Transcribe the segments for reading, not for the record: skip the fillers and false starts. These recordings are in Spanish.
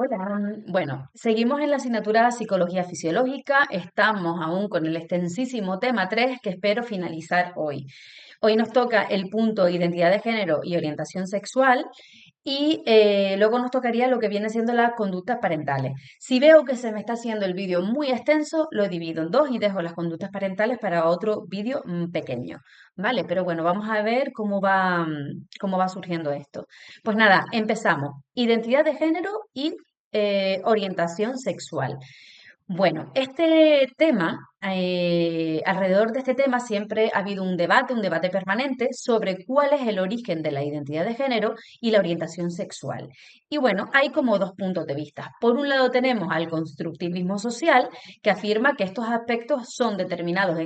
Hola, bueno, seguimos en la asignatura Psicología Fisiológica, estamos aún con el extensísimo tema 3 que espero finalizar hoy. Hoy nos toca el punto identidad de género y orientación sexual y luego nos tocaría lo que viene siendo las conductas parentales. Si veo que se me está haciendo el vídeo muy extenso, lo divido en dos y dejo las conductas parentales para otro vídeo pequeño, ¿vale? Pero bueno, vamos a ver cómo va surgiendo esto. Pues nada, empezamos. Identidad de género y orientación sexual. Bueno, este tema, alrededor de este tema siempre ha habido un debate permanente sobre cuál es el origen de la identidad de género y la orientación sexual. Y bueno, hay como dos puntos de vista. Por un lado tenemos al constructivismo social, que afirma que estos aspectos son determinados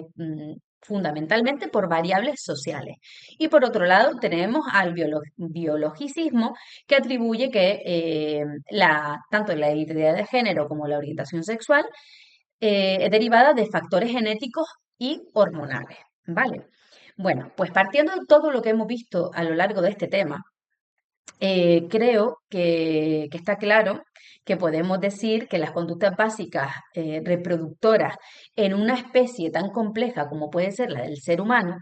fundamentalmente por variables sociales. Y por otro lado tenemos al biologicismo, que atribuye que tanto la identidad de género como la orientación sexual es derivada de factores genéticos y hormonales, ¿vale? Bueno, pues partiendo de todo lo que hemos visto a lo largo de este tema, creo que está claro que podemos decir que las conductas básicas reproductoras en una especie tan compleja como puede ser la del ser humano,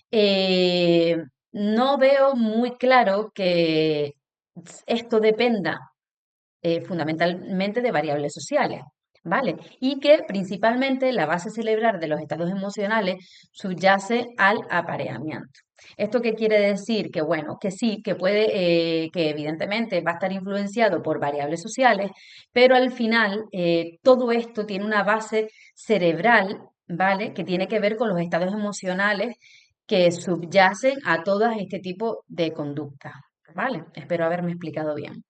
eh, no veo muy claro que esto dependa fundamentalmente de variables sociales, ¿vale? Y que principalmente la base cerebral de los estados emocionales subyace al apareamiento. ¿Esto qué quiere decir? Que bueno, que sí, que puede, que evidentemente va a estar influenciado por variables sociales, pero al final todo esto tiene una base cerebral, ¿vale? Que tiene que ver con los estados emocionales que subyacen a todo este tipo de conductas, ¿vale? Espero haberme explicado bien.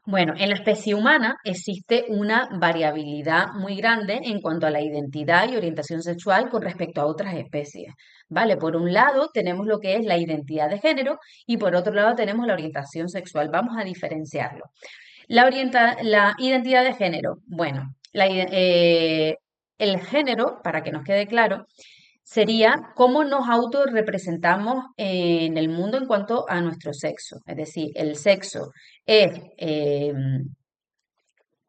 Bueno, en la especie humana existe una variabilidad muy grande en cuanto a la identidad y orientación sexual con respecto a otras especies, ¿vale? Por un lado tenemos lo que es la identidad de género y por otro lado tenemos la orientación sexual. Vamos a diferenciarlo. La identidad de género, bueno, el género, para que nos quede claro, sería cómo nos autorrepresentamos en el mundo en cuanto a nuestro sexo. Es decir, el sexo es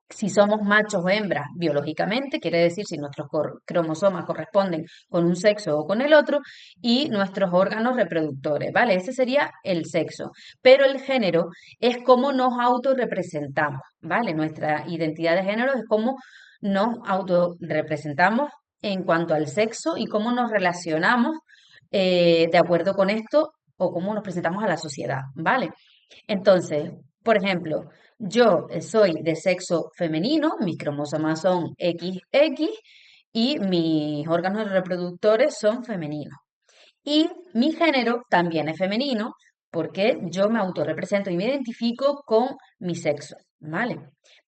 si somos machos o hembras biológicamente, quiere decir si nuestros cromosomas corresponden con un sexo o con el otro, y nuestros órganos reproductores, ¿vale? Ese sería el sexo. Pero el género es cómo nos autorrepresentamos, ¿vale? Nuestra identidad de género es cómo nos autorrepresentamos en cuanto al sexo y cómo nos relacionamos de acuerdo con esto o cómo nos presentamos a la sociedad, ¿vale? Entonces, por ejemplo, yo soy de sexo femenino, mis cromosomas son XX y mis órganos reproductores son femeninos. Y mi género también es femenino porque yo me autorrepresento y me identifico con mi sexo, ¿vale?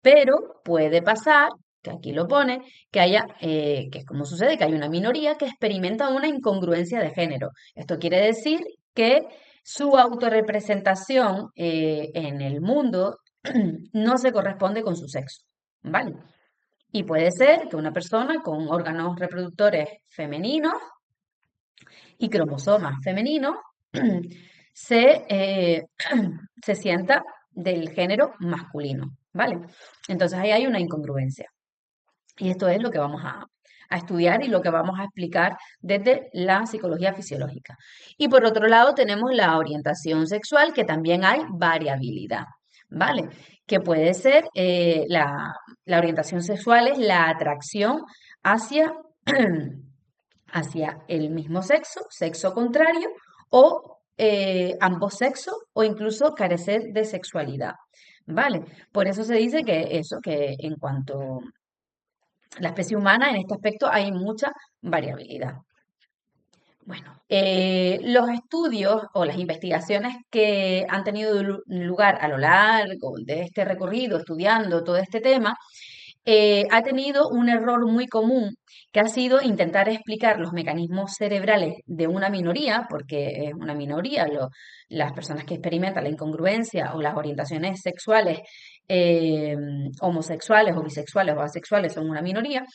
Pero puede pasar, que aquí lo pone, que haya, que es como sucede, que hay una minoría que experimenta una incongruencia de género. Esto quiere decir que su autorrepresentación en el mundo no se corresponde con su sexo, ¿vale? Y puede ser que una persona con órganos reproductores femeninos y cromosomas femeninos se, se sienta del género masculino, ¿vale? Entonces ahí hay una incongruencia. Y esto es lo que vamos a estudiar y lo que vamos a explicar desde la psicología fisiológica. Y por otro lado tenemos la orientación sexual, que también hay variabilidad, ¿vale? Que puede ser, la orientación sexual es la atracción hacia, hacia el mismo sexo, sexo contrario, o ambos sexos, o incluso carecer de sexualidad, ¿vale? Por eso se dice que eso, que en cuanto la especie humana en este aspecto hay mucha variabilidad. Bueno, los estudios o las investigaciones que han tenido lugar a lo largo de este recorrido estudiando todo este tema, ha tenido un error muy común que ha sido intentar explicar los mecanismos cerebrales de una minoría, porque es una minoría, las personas que experimentan la incongruencia o las orientaciones sexuales eh, homosexuales o bisexuales o asexuales son una minoría,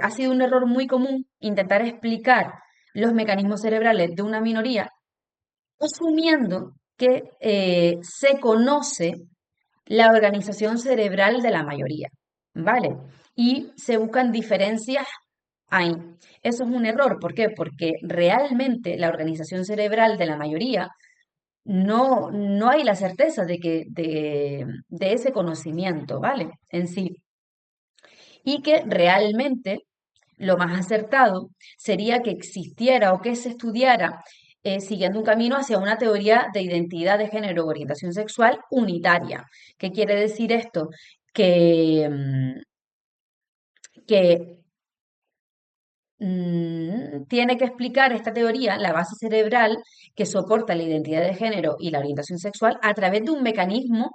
ha sido un error muy común intentar explicar los mecanismos cerebrales de una minoría asumiendo que se conoce la organización cerebral de la mayoría, ¿vale? Y se buscan diferencias ahí. Eso es un error. ¿Por qué? Porque realmente la organización cerebral de la mayoría no hay la certeza de ese conocimiento, ¿vale? En sí. Y que realmente lo más acertado sería que existiera o que se estudiara siguiendo un camino hacia una teoría de identidad de género o orientación sexual unitaria. ¿Qué quiere decir esto? Que, que tiene que explicar esta teoría, la base cerebral que soporta la identidad de género y la orientación sexual a través de un mecanismo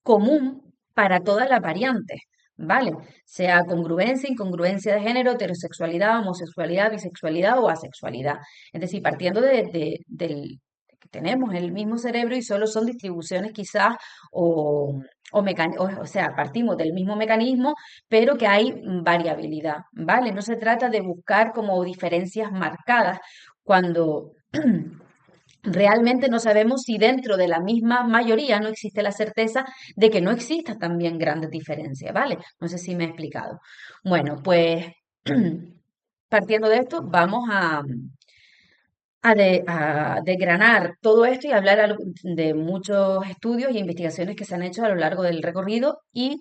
común para todas las variantes, ¿vale? Sea congruencia, incongruencia de género, heterosexualidad, homosexualidad, bisexualidad o asexualidad. Es decir, partiendo del que tenemos el mismo cerebro y solo son distribuciones quizás o sea, partimos del mismo mecanismo, pero que hay variabilidad, ¿vale? No se trata de buscar como diferencias marcadas cuando realmente no sabemos si dentro de la misma mayoría no existe la certeza de que no exista también grandes diferencias, ¿vale? No sé si me he explicado. Bueno, pues partiendo de esto, vamos a desgranar todo esto y hablar de muchos estudios y investigaciones que se han hecho a lo largo del recorrido y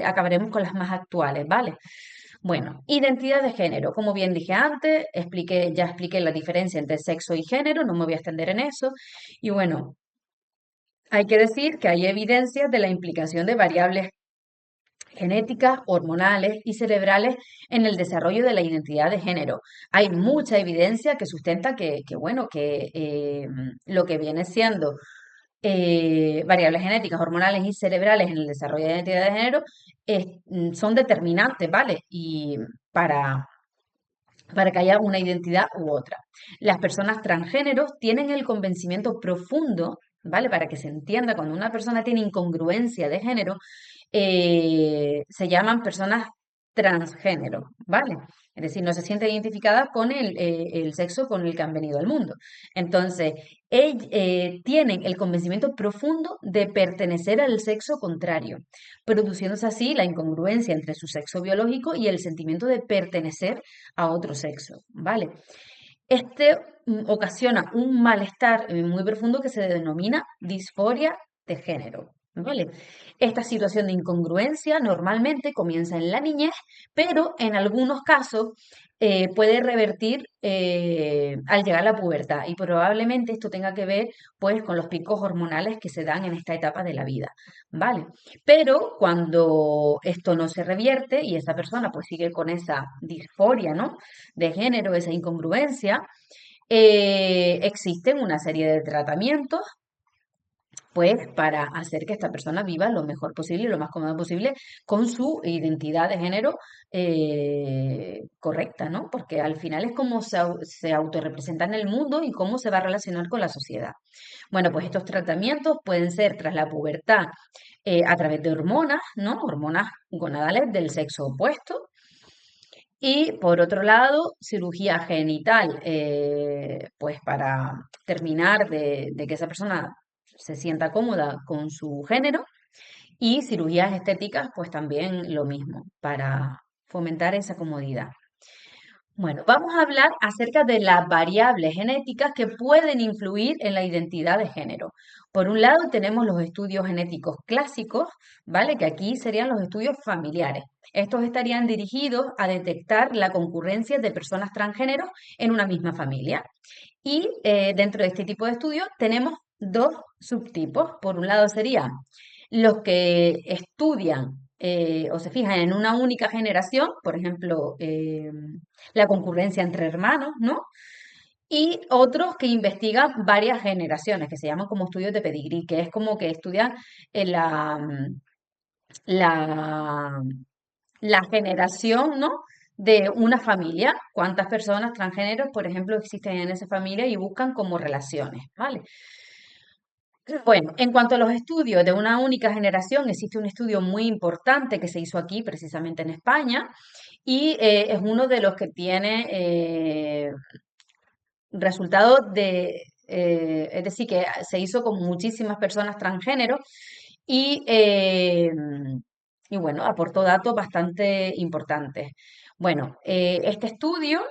acabaremos con las más actuales, ¿vale? Bueno, identidad de género. Como bien dije antes, ya expliqué la diferencia entre sexo y género, no me voy a extender en eso. Y bueno, hay que decir que hay evidencias de la implicación de variables genéticas, hormonales y cerebrales en el desarrollo de la identidad de género. Hay mucha evidencia que sustenta bueno, que lo que viene siendo variables genéticas, hormonales y cerebrales en el desarrollo de la identidad de género son determinantes, ¿vale? Y para, para que haya una identidad u otra. Las personas transgéneros tienen el convencimiento profundo, ¿vale? Para que se entienda, cuando una persona tiene incongruencia de género, se llaman personas transgénero, ¿vale? Es decir, no se siente identificada con el sexo con el que han venido al mundo. Entonces, tienen el convencimiento profundo de pertenecer al sexo contrario, produciéndose así la incongruencia entre su sexo biológico y el sentimiento de pertenecer a otro sexo, ¿vale? Este ocasiona un malestar muy profundo que se denomina disforia de género, ¿vale? Esta situación de incongruencia normalmente comienza en la niñez, pero en algunos casos puede revertir al llegar a la pubertad y probablemente esto tenga que ver pues con los picos hormonales que se dan en esta etapa de la vida, ¿vale? Pero cuando esto no se revierte y esa persona pues sigue con esa disforia, ¿no? De género, esa incongruencia, existen una serie de tratamientos pues para hacer que esta persona viva lo mejor posible y lo más cómodo posible con su identidad de género correcta, ¿no? Porque al final es como se autorrepresenta en el mundo y cómo se va a relacionar con la sociedad. Bueno, pues estos tratamientos pueden ser tras la pubertad a través de hormonas, ¿no? Hormonas gonadales del sexo opuesto. Y por otro lado, cirugía genital, pues para terminar de que esa persona se sienta cómoda con su género. Y cirugías estéticas, pues también lo mismo, para fomentar esa comodidad. Bueno, vamos a hablar acerca de las variables genéticas que pueden influir en la identidad de género. Por un lado, tenemos los estudios genéticos clásicos, ¿vale? Que aquí serían los estudios familiares. Estos estarían dirigidos a detectar la concurrencia de personas transgénero en una misma familia. Y dentro de este tipo de estudios tenemos dos subtipos. Por un lado serían los que estudian o se fijan en una única generación, por ejemplo, la concurrencia entre hermanos, ¿no? Y otros que investigan varias generaciones, que se llaman como estudios de pedigrí, que es como que estudian la, la generación, ¿no? De una familia, cuántas personas transgéneros, por ejemplo, existen en esa familia y buscan como relaciones, ¿vale? Bueno, en cuanto a los estudios de una única generación, existe un estudio muy importante que se hizo aquí, precisamente en España, y es uno de los que tiene resultados es decir, que se hizo con muchísimas personas transgénero y, eh, y bueno, aportó datos bastante importantes. Bueno, este estudio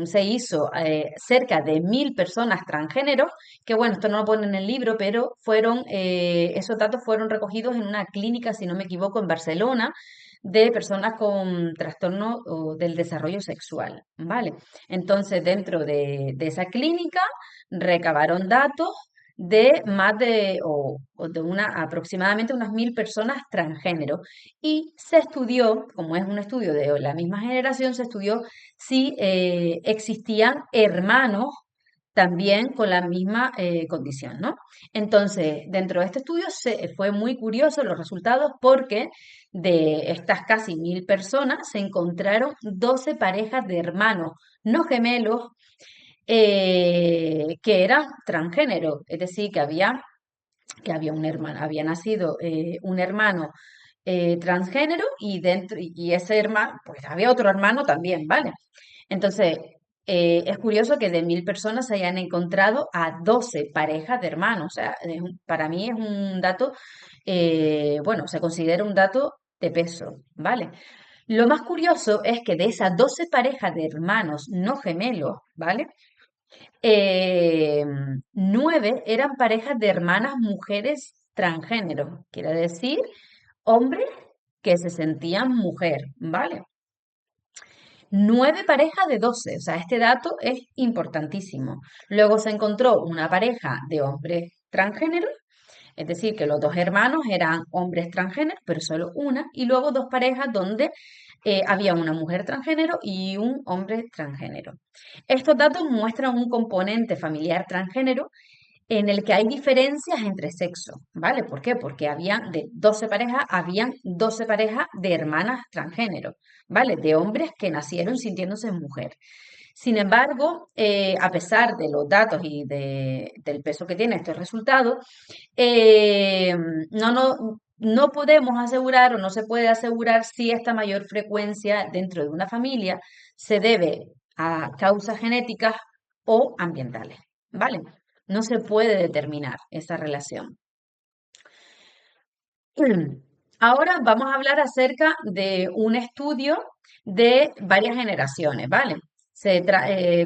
se hizo cerca de 1.000 personas transgéneros, que bueno, esto no lo pone en el libro, pero esos datos fueron recogidos en una clínica, si no me equivoco, en Barcelona, de personas con trastorno del desarrollo sexual, ¿vale? Entonces, dentro de esa clínica recabaron datos de más o de aproximadamente unas 1.000 personas transgénero. Y se estudió, como es un estudio de la misma generación, se estudió si existían hermanos también con la misma condición, ¿no? Entonces, dentro de este estudio fue muy curioso los resultados porque de estas casi 1.000 personas se encontraron 12 parejas de hermanos no gemelos que eran transgénero, es decir, que había un hermano, había nacido un hermano transgénero y ese hermano, pues había otro hermano también, ¿vale? Entonces, es curioso que de 1.000 personas se hayan encontrado a 12 parejas de hermanos. O sea, para mí es un dato, bueno, se considera un dato de peso, ¿vale? Lo más curioso es que de esas 12 parejas de hermanos no gemelos, ¿vale? eh, 9 eran parejas de hermanas mujeres transgénero, quiere decir, hombres que se sentían mujer, ¿vale? 9 parejas de 12, o sea, este dato es importantísimo. Luego se encontró una pareja de hombres transgéneros, es decir, que los dos hermanos eran hombres transgéneros, pero solo una, y luego dos parejas donde había una mujer transgénero y un hombre transgénero. Estos datos muestran un componente familiar transgénero en el que hay diferencias entre sexos, ¿vale? ¿Por qué? Porque habían 12 parejas de hermanas transgénero, ¿vale? De hombres que nacieron sintiéndose mujer. Sin embargo, a pesar de los datos y del peso que tienen estos resultados, eh, no podemos asegurar o no se puede asegurar si esta mayor frecuencia dentro de una familia se debe a causas genéticas o ambientales, ¿vale? No se puede determinar esa relación. Ahora vamos a hablar acerca de un estudio de varias generaciones, ¿vale?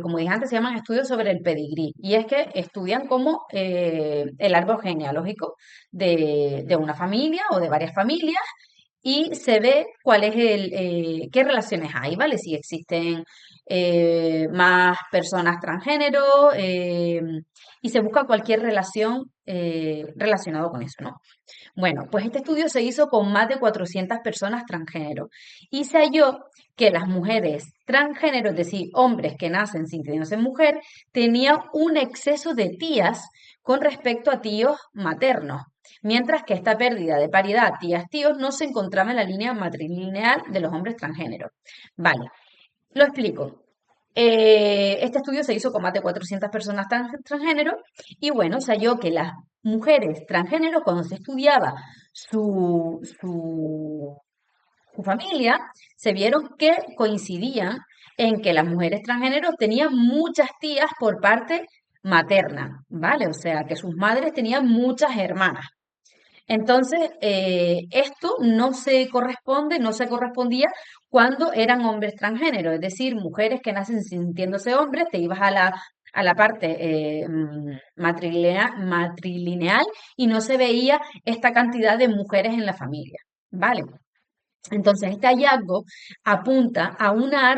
Como dije antes, se llaman estudios sobre el pedigrí y es que estudian cómo el árbol genealógico de una familia o de varias familias y se ve qué relaciones hay, ¿vale? Si existen más personas transgénero y se busca cualquier relación relacionado con eso, ¿no? Bueno, pues este estudio se hizo con más de 400 personas transgénero y se halló que las mujeres transgénero, es decir, hombres que nacen sintiéndose mujer, tenían un exceso de tías con respecto a tíos maternos, mientras que esta pérdida de paridad tías-tíos no se encontraba en la línea matrilineal de los hombres transgénero. Vale, lo explico. Este estudio se hizo con más de 400 personas transgénero y bueno, se halló que las mujeres transgénero, cuando se estudiaba su familia, se vieron que coincidían en que las mujeres transgénero tenían muchas tías por parte materna, ¿vale? O sea, que sus madres tenían muchas hermanas. Entonces, esto no se correspondía cuando eran hombres transgéneros, es decir, mujeres que nacen sintiéndose hombres, te ibas a la parte matrilineal y no se veía esta cantidad de mujeres en la familia, ¿vale? Entonces, este hallazgo apunta a una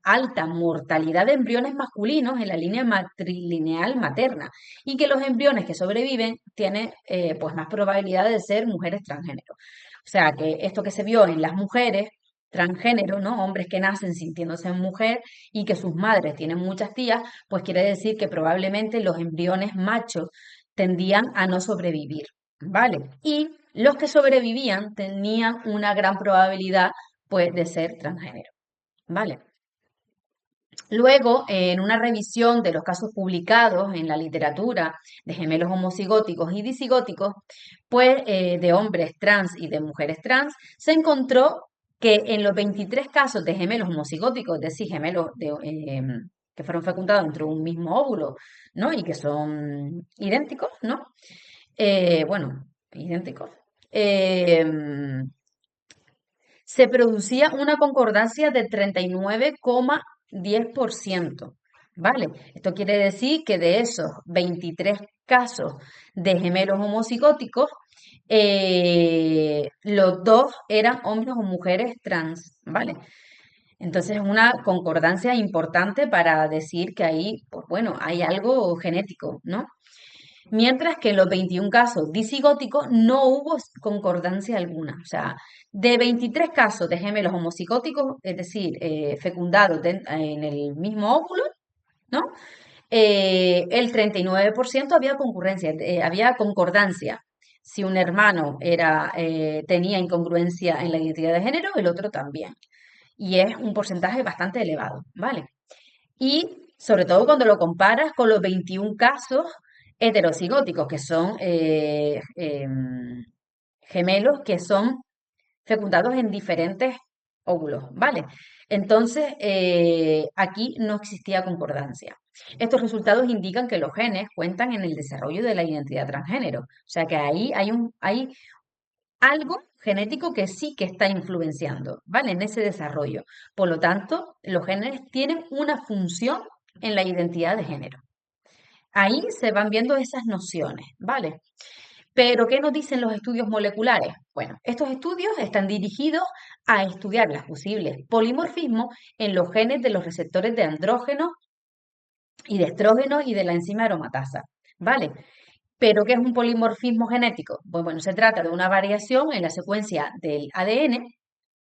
alta mortalidad de embriones masculinos en la línea matrilineal materna y que los embriones que sobreviven tienen pues más probabilidad de ser mujeres transgénero. O sea que esto que se vio en las mujeres transgénero, ¿no? Hombres que nacen sintiéndose mujer y que sus madres tienen muchas tías, pues quiere decir que probablemente los embriones machos tendían a no sobrevivir, ¿vale? Y los que sobrevivían tenían una gran probabilidad, pues, de ser transgénero, ¿vale? Luego, en una revisión de los casos publicados en la literatura de gemelos homocigóticos y disigóticos, pues de hombres trans y de mujeres trans, se encontró que en los 23 casos de gemelos homocigóticos, es decir, que fueron fecundados entre un mismo óvulo, ¿no? Y que son idénticos, ¿no? Bueno, idénticos. em, se producía una concordancia de 39,10%. ¿Vale? Esto quiere decir que de esos 23 casos de gemelos homocigóticos, los dos eran hombres o mujeres trans, ¿vale? Entonces es una concordancia importante para decir que ahí, pues bueno, hay algo genético, ¿no? Mientras que en los 21 casos disigóticos no hubo concordancia alguna. O sea, de 23 casos de gemelos homocigóticos, es decir, fecundados en el mismo óvulo, ¿no? El 39% había concurrencia, había concordancia. Si un hermano tenía incongruencia en la identidad de género, el otro también. Y es un porcentaje bastante elevado, ¿vale? Y sobre todo cuando lo comparas con los 21 casos heterocigóticos, que son gemelos que son fecundados en diferentes óvulos, ¿vale? Entonces, aquí no existía concordancia. Estos resultados indican que los genes cuentan en el desarrollo de la identidad transgénero. O sea que ahí hay algo genético que sí que está influenciando, ¿vale? En ese desarrollo. Por lo tanto, los genes tienen una función en la identidad de género. Ahí se van viendo esas nociones, ¿vale? Pero, ¿qué nos dicen los estudios moleculares? Bueno, estos estudios están dirigidos a estudiar las posibles polimorfismos en los genes de los receptores de andrógeno y de estrógeno y de la enzima aromatasa, ¿vale? ¿Pero qué es un polimorfismo genético? Pues bueno, se trata de una variación en la secuencia del ADN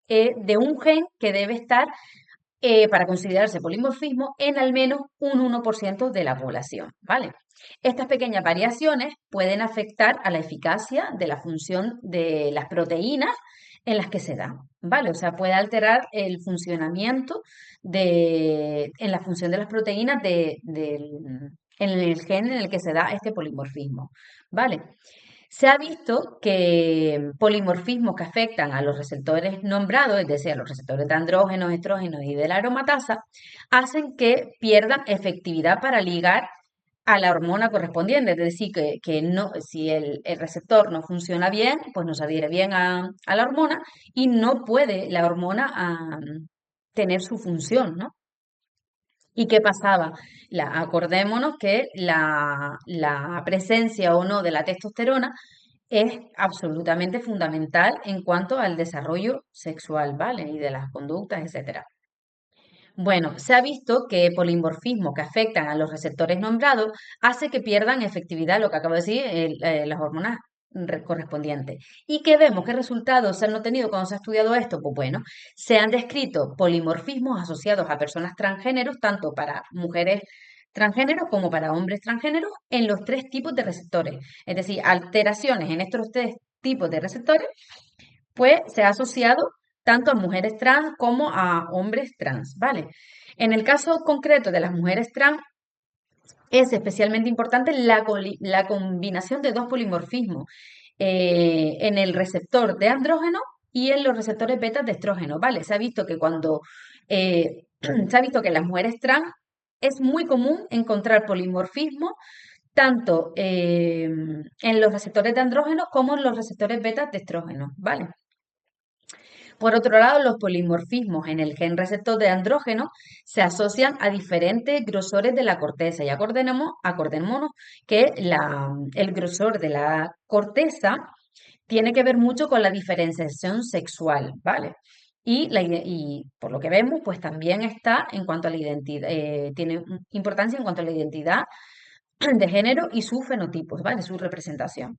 de un gen que debe estar, para considerarse polimorfismo, en al menos un 1% de la población, ¿vale? Estas pequeñas variaciones pueden afectar a la eficacia de la función de las proteínas en las que se dan, ¿vale? O sea, puede alterar el funcionamiento en la función de las proteínas en el gen en el que se da este polimorfismo, ¿vale? Se ha visto que polimorfismos que afectan a los receptores nombrados, es decir, a los receptores de andrógenos, estrógenos y de la aromatasa, hacen que pierdan efectividad para ligar a la hormona correspondiente. Es decir, que no, si el receptor no funciona bien, pues no se adhiere bien a la hormona y no puede la hormona tener su función, ¿no? ¿Y qué pasaba? Acordémonos que la presencia o no de la testosterona es absolutamente fundamental en cuanto al desarrollo sexual, ¿vale? Y de las conductas, etcétera. Bueno, se ha visto que polimorfismos que afectan a los receptores nombrados hace que pierdan efectividad, lo que acabo de decir, las hormonas correspondientes. ¿Y qué vemos? ¿Qué resultados se han obtenido cuando se ha estudiado esto? Pues bueno, se han descrito polimorfismos asociados a personas transgéneros, tanto para mujeres transgéneros como para hombres transgéneros, en los tres tipos de receptores. Es decir, alteraciones en estos tres tipos de receptores pues se ha asociado tanto a mujeres trans como a hombres trans, ¿vale? En el caso concreto de las mujeres trans, es especialmente importante la combinación de dos polimorfismos en el receptor de andrógeno y en los receptores beta de estrógeno, ¿vale? Se ha visto que se ha visto que en las mujeres trans es muy común encontrar polimorfismo tanto en los receptores de andrógeno como en los receptores beta de estrógeno, ¿vale? Por otro lado, los polimorfismos en el gen receptor de andrógeno se asocian a diferentes grosores de la corteza. Y acordémonos que el grosor de la corteza tiene que ver mucho con la diferenciación sexual, ¿vale? Y por lo que vemos, pues también está en cuanto a la identidad, tiene importancia en cuanto a la identidad de género y sus fenotipos, ¿vale? Su representación.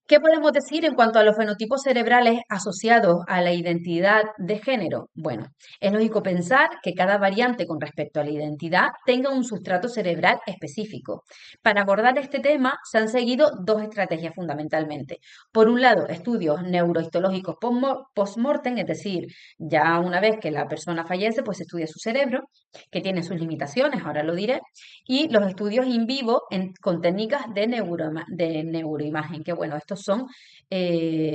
¿Qué podemos decir en cuanto a los fenotipos cerebrales asociados a la identidad de género? Bueno, es lógico pensar que cada variante con respecto a la identidad tenga un sustrato cerebral específico. Para abordar este tema se han seguido dos estrategias fundamentalmente. Por un lado, estudios neurohistológicos post-mortem, es decir, ya una vez que la persona fallece, pues se estudia su cerebro, que tiene sus limitaciones, ahora lo diré, y los estudios in vivo con técnicas de neuroimagen, que bueno, estos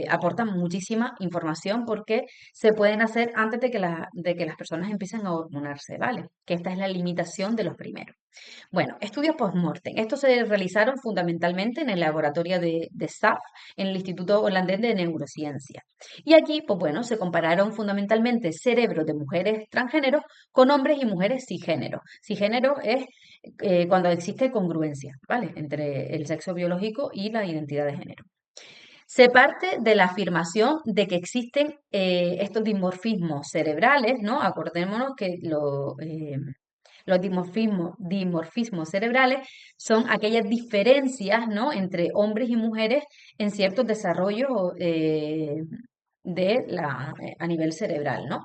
aportan muchísima información porque se pueden hacer antes de que las personas empiecen a hormonarse, ¿vale? Que esta es la limitación de los primeros. Bueno, estudios post-mortem. Estos se realizaron fundamentalmente en el laboratorio de SAF, en el Instituto Holandés de Neurociencia. Y aquí, pues bueno, se compararon fundamentalmente cerebros de mujeres transgénero con hombres y mujeres cisgénero. Cisgénero es cuando existe congruencia, ¿vale? Entre el sexo biológico y la identidad de género. Se parte de la afirmación de que existen estos dimorfismos cerebrales, ¿no? Acordémonos que los dimorfismos cerebrales son aquellas diferencias, ¿no? Entre hombres y mujeres en ciertos desarrollos a nivel cerebral, ¿no?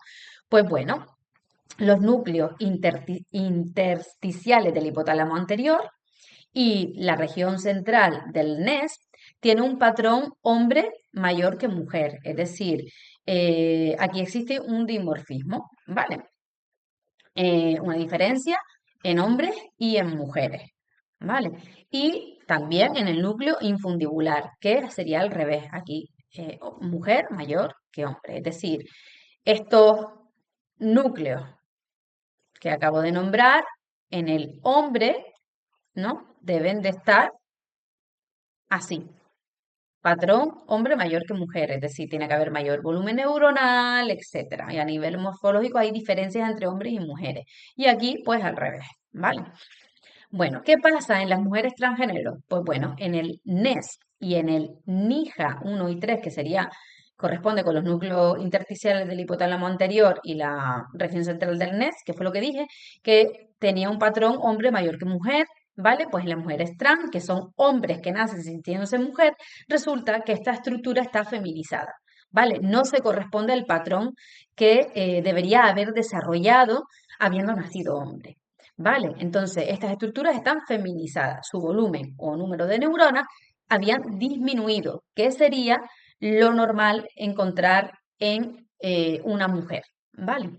Pues bueno, los núcleos intersticiales del hipotálamo anterior y la región central del NES tiene un patrón hombre mayor que mujer, es decir, aquí existe un dimorfismo, ¿vale? Una diferencia en hombres y en mujeres, ¿vale? Y también en el núcleo infundibular, que sería al revés, aquí mujer mayor que hombre, es decir, estos núcleos que acabo de nombrar en el hombre, ¿no? Deben de estar así. Patrón, hombre mayor que mujer, es decir, tiene que haber mayor volumen neuronal, etcétera. Y a nivel morfológico hay diferencias entre hombres y mujeres. Y aquí, pues al revés, ¿vale? Bueno, ¿qué pasa en las mujeres transgénero? Pues bueno, en el NES y en el NIJA 1 y 3, que corresponde con los núcleos intersticiales del hipotálamo anterior y la región central del NES, que fue lo que dije, que tenía un patrón hombre mayor que mujer, ¿vale? Pues en las mujeres trans, que son hombres que nacen sintiéndose mujer, resulta que esta estructura está feminizada, ¿vale? No se corresponde al patrón que debería haber desarrollado habiendo nacido hombre. ¿Vale? Entonces, estas estructuras están feminizadas. Su volumen o número de neuronas habían disminuido, que sería lo normal encontrar en una mujer. ¿Vale?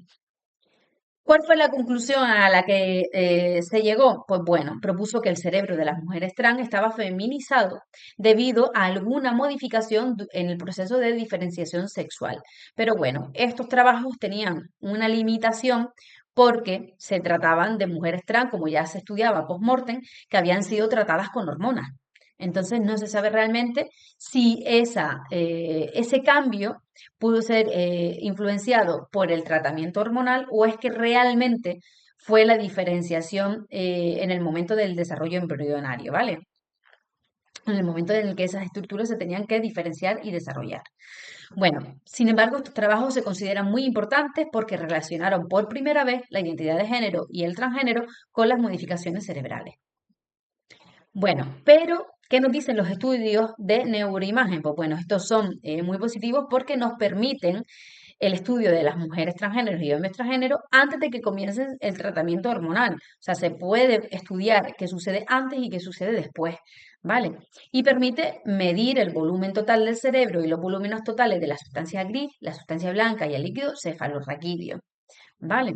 ¿Cuál fue la conclusión a la que se llegó? Pues bueno, propuso que el cerebro de las mujeres trans estaba feminizado debido a alguna modificación en el proceso de diferenciación sexual. Pero bueno, estos trabajos tenían una limitación porque se trataban de mujeres trans, como ya se estudiaba post-mortem, que habían sido tratadas con hormonas. Entonces no se sabe realmente si ese cambio pudo ser influenciado por el tratamiento hormonal o es que realmente fue la diferenciación en el momento del desarrollo embrionario, ¿vale? En el momento en el que esas estructuras se tenían que diferenciar y desarrollar. Bueno, sin embargo, estos trabajos se consideran muy importantes porque relacionaron por primera vez la identidad de género y el transgénero con las modificaciones cerebrales. Bueno, pero ¿qué nos dicen los estudios de neuroimagen? Pues bueno, estos son muy positivos porque nos permiten el estudio de las mujeres transgéneros y hombres transgéneros antes de que comience el tratamiento hormonal. O sea, se puede estudiar qué sucede antes y qué sucede después, ¿vale? Y permite medir el volumen total del cerebro y los volúmenes totales de la sustancia gris, la sustancia blanca y el líquido cefalorraquídeo, ¿vale?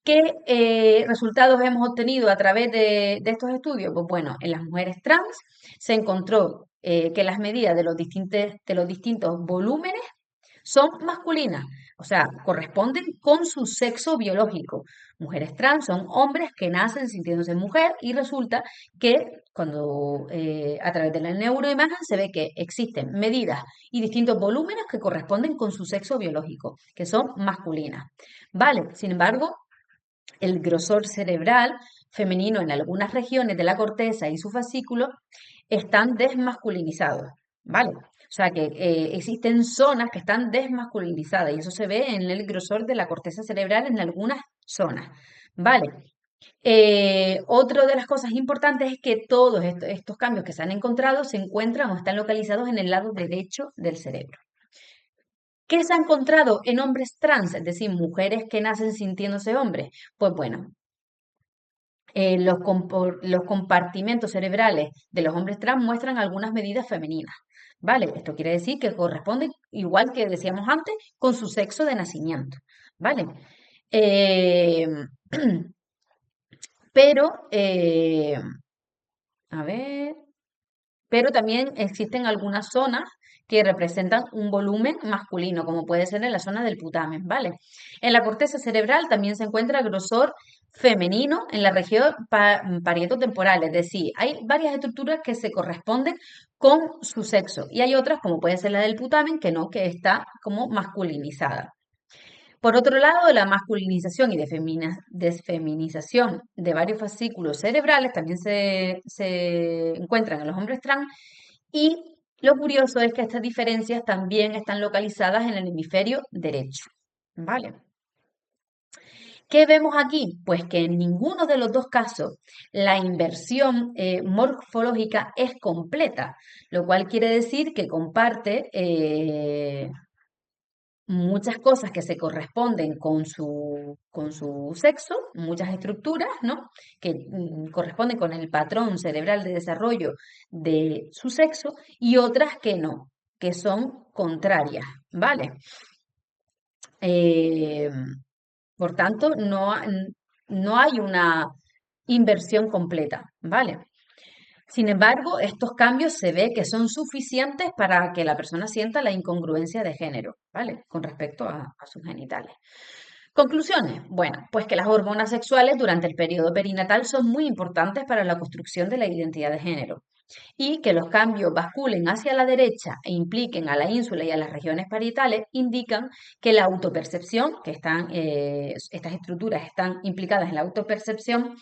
¿Qué resultados hemos obtenido a través de estos estudios? Pues bueno, en las mujeres trans se encontró que las medidas de los distintos volúmenes son masculinas, o sea, corresponden con su sexo biológico. Mujeres trans son hombres que nacen sintiéndose mujer y resulta que cuando a través de la neuroimagen se ve que existen medidas y distintos volúmenes que corresponden con su sexo biológico, que son masculinas. Vale, sin embargo, el grosor cerebral femenino en algunas regiones de la corteza y su fascículo están desmasculinizados, ¿vale? O sea que existen zonas que están desmasculinizadas y eso se ve en el grosor de la corteza cerebral en algunas zonas, ¿vale? Otra de las cosas importantes es que todos estos cambios que se han encontrado se encuentran o están localizados en el lado derecho del cerebro. ¿Qué se ha encontrado en hombres trans, es decir, mujeres que nacen sintiéndose hombres? Pues bueno, los compartimentos cerebrales de los hombres trans muestran algunas medidas femeninas. ¿Vale? Esto quiere decir que corresponden, igual que decíamos antes, con su sexo de nacimiento. ¿Vale? Eh, pero, a ver, pero también existen algunas zonas que representan un volumen masculino, como puede ser en la zona del putamen, ¿vale? En la corteza cerebral también se encuentra grosor femenino en la región parietotemporal, es decir, hay varias estructuras que se corresponden con su sexo y hay otras, como puede ser la del putamen, que no, que está como masculinizada. Por otro lado, la masculinización y desfeminización de varios fascículos cerebrales también se encuentran en los hombres trans y lo curioso es que estas diferencias también están localizadas en el hemisferio derecho. ¿Vale? ¿Qué vemos aquí? Pues que en ninguno de los dos casos la inversión morfológica es completa, lo cual quiere decir que comparte muchas cosas que se corresponden con su sexo, muchas estructuras, ¿no? Que corresponden con el patrón cerebral de desarrollo de su sexo y otras que no, que son contrarias, ¿vale? Eh, por tanto, no hay una inversión completa, ¿vale? Sin embargo, estos cambios se ve que son suficientes para que la persona sienta la incongruencia de género, ¿vale? Con respecto a sus genitales. Conclusiones. Bueno, pues que las hormonas sexuales durante el periodo perinatal son muy importantes para la construcción de la identidad de género y que los cambios basculen hacia la derecha e impliquen a la ínsula y a las regiones parietales indican que la autopercepción, que estas estructuras están implicadas en la autopercepción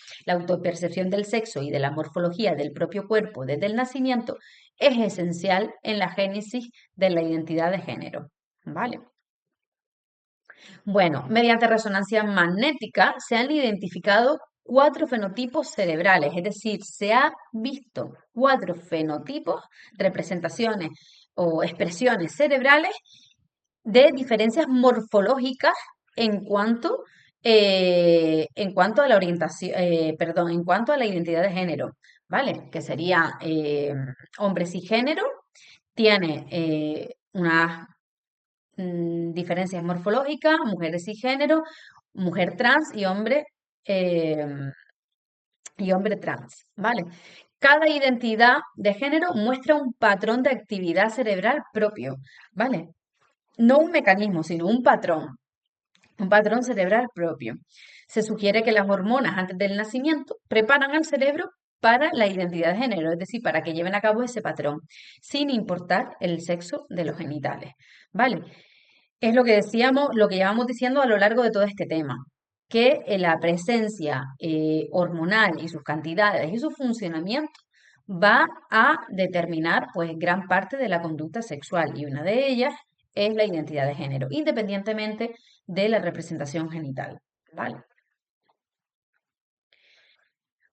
del sexo y de la morfología del propio cuerpo desde el nacimiento, es esencial en la génesis de la identidad de género. ¿Vale? Bueno, mediante resonancia magnética se han identificado cuatro fenotipos cerebrales, es decir, se ha visto cuatro fenotipos, representaciones o expresiones cerebrales de diferencias morfológicas en cuanto a la orientación, perdón, en cuanto a la identidad de género, ¿vale? Que sería hombre cisgénero, tiene unas diferencias morfológicas, mujeres cisgénero, mujer trans eh, y hombre trans, ¿vale? Cada identidad de género muestra un patrón de actividad cerebral propio, ¿vale? No un mecanismo, sino un patrón cerebral propio. Se sugiere que las hormonas antes del nacimiento preparan al cerebro para la identidad de género, es decir, para que lleven a cabo ese patrón, sin importar el sexo de los genitales, ¿vale? Es lo que decíamos, lo que llevamos diciendo a lo largo de todo este tema, que la presencia hormonal y sus cantidades y su funcionamiento va a determinar pues gran parte de la conducta sexual y una de ellas es la identidad de género, independientemente de la representación genital, ¿vale?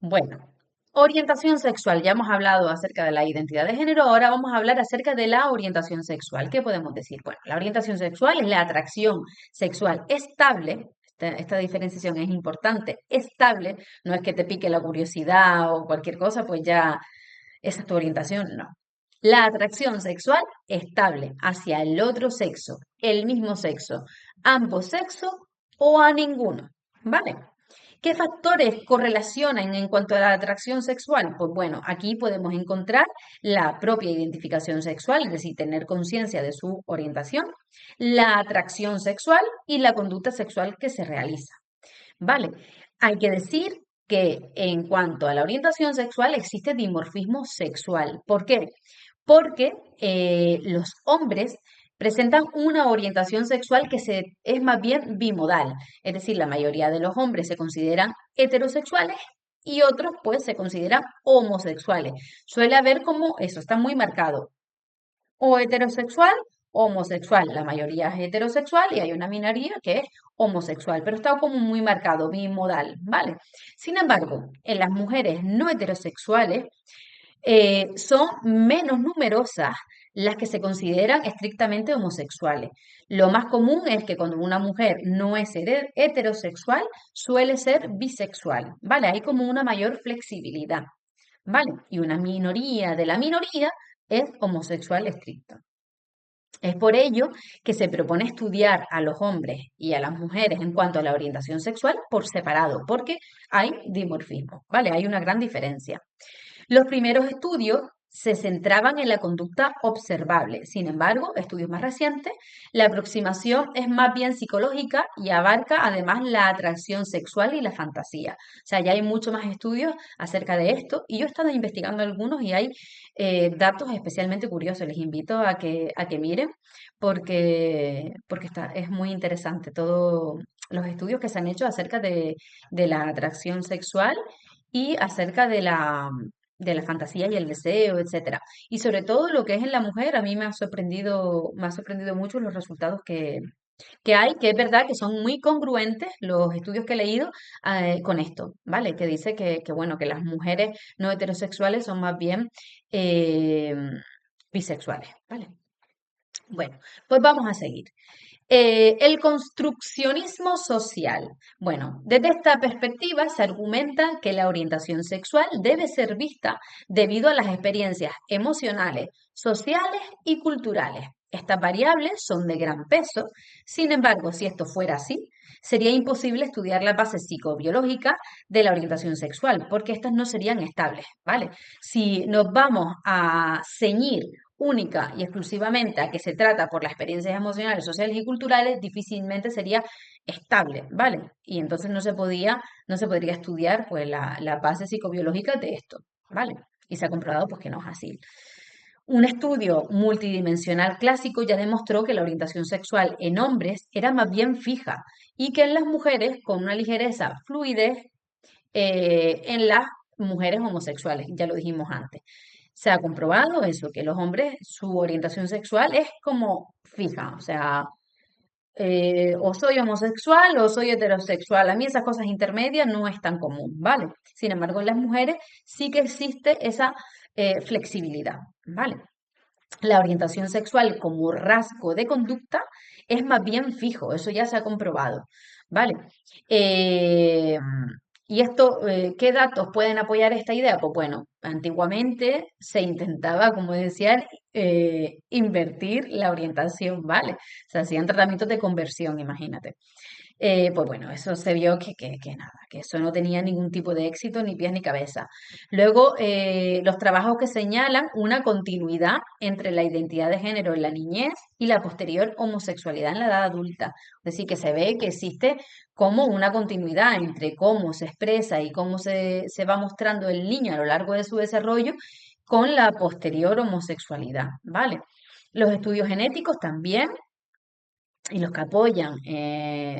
Bueno, orientación sexual. Ya hemos hablado acerca de la identidad de género, ahora vamos a hablar acerca de la orientación sexual. ¿Qué podemos decir? Bueno, la orientación sexual es la atracción sexual estable. Esta diferenciación es importante, estable, no es que te pique la curiosidad o cualquier cosa, pues ya esa es tu orientación, no. La atracción sexual estable hacia el otro sexo, el mismo sexo, ambos sexos o a ninguno, ¿vale? ¿Qué factores correlacionan en cuanto a la atracción sexual? Pues bueno, aquí podemos encontrar la propia identificación sexual, es decir, tener conciencia de su orientación, la atracción sexual y la conducta sexual que se realiza. ¿Vale? Hay que decir que en cuanto a la orientación sexual existe dimorfismo sexual. ¿Por qué? Porque los hombres presentan una orientación sexual es más bien bimodal, es decir, la mayoría de los hombres se consideran heterosexuales y otros pues se consideran homosexuales. Suele haber como eso, está muy marcado, o heterosexual o homosexual. La mayoría es heterosexual y hay una minoría que es homosexual, pero está como muy marcado, bimodal, ¿vale? Sin embargo, en las mujeres no heterosexuales son menos numerosas las que se consideran estrictamente homosexuales. Lo más común es que cuando una mujer no es heterosexual, suele ser bisexual, ¿vale? Hay como una mayor flexibilidad, ¿vale? Y una minoría de la minoría es homosexual estricta. Es por ello que se propone estudiar a los hombres y a las mujeres en cuanto a la orientación sexual por separado, porque hay dimorfismo, ¿vale? Hay una gran diferencia. Los primeros estudios se centraban en la conducta observable. Sin embargo, estudios más recientes, la aproximación es más bien psicológica y abarca además la atracción sexual y la fantasía. O sea, ya hay mucho más estudios acerca de esto y yo he estado investigando algunos y hay datos especialmente curiosos. Les invito a que miren porque es muy interesante todos los estudios que se han hecho acerca de la atracción sexual y acerca de la fantasía y el deseo, etcétera. Y sobre todo lo que es en la mujer, a mí me ha sorprendido mucho los resultados que hay, que es verdad que son muy congruentes los estudios que he leído con esto, ¿vale? Que dice bueno, que las mujeres no heterosexuales son más bien eh, bisexuales, ¿vale? Bueno, pues vamos a seguir. El construccionismo social. Bueno, desde esta perspectiva se argumenta que la orientación sexual debe ser vista debido a las experiencias emocionales, sociales y culturales. Estas variables son de gran peso. Sin embargo, si esto fuera así, sería imposible estudiar las bases psicobiológicas de la orientación sexual, porque estas no serían estables, ¿vale? Si nos vamos a ceñir única y exclusivamente a que se trata por las experiencias emocionales, sociales y culturales, difícilmente sería estable, ¿vale? Y entonces no se podría estudiar pues la base psicobiológica de esto, ¿vale? Y se ha comprobado pues que no es así. Un estudio multidimensional clásico ya demostró que la orientación sexual en hombres era más bien fija y que en las mujeres con una ligereza fluidez en las mujeres homosexuales, ya lo dijimos antes. Se ha comprobado eso, que los hombres, su orientación sexual es como fija, o sea, o soy homosexual o soy heterosexual. A mí esas cosas intermedias no es tan común, ¿vale? Sin embargo, en las mujeres sí que existe esa flexibilidad, ¿vale? La orientación sexual como rasgo de conducta es más bien fijo, eso ya se ha comprobado, ¿vale? Eh, ¿Y esto, qué datos pueden apoyar esta idea? Pues bueno, antiguamente se intentaba, como decían, invertir la orientación, ¿vale? Se hacían tratamientos de conversión, imagínate. Pues bueno, eso se vio que nada, que eso no tenía ningún tipo de éxito, ni pies ni cabeza. Luego, los trabajos que señalan una continuidad entre la identidad de género en la niñez y la posterior homosexualidad en la edad adulta. Es decir, que se ve que existe como una continuidad entre cómo se expresa y cómo se va mostrando el niño a lo largo de su desarrollo con la posterior homosexualidad, ¿vale? Los estudios genéticos también y los que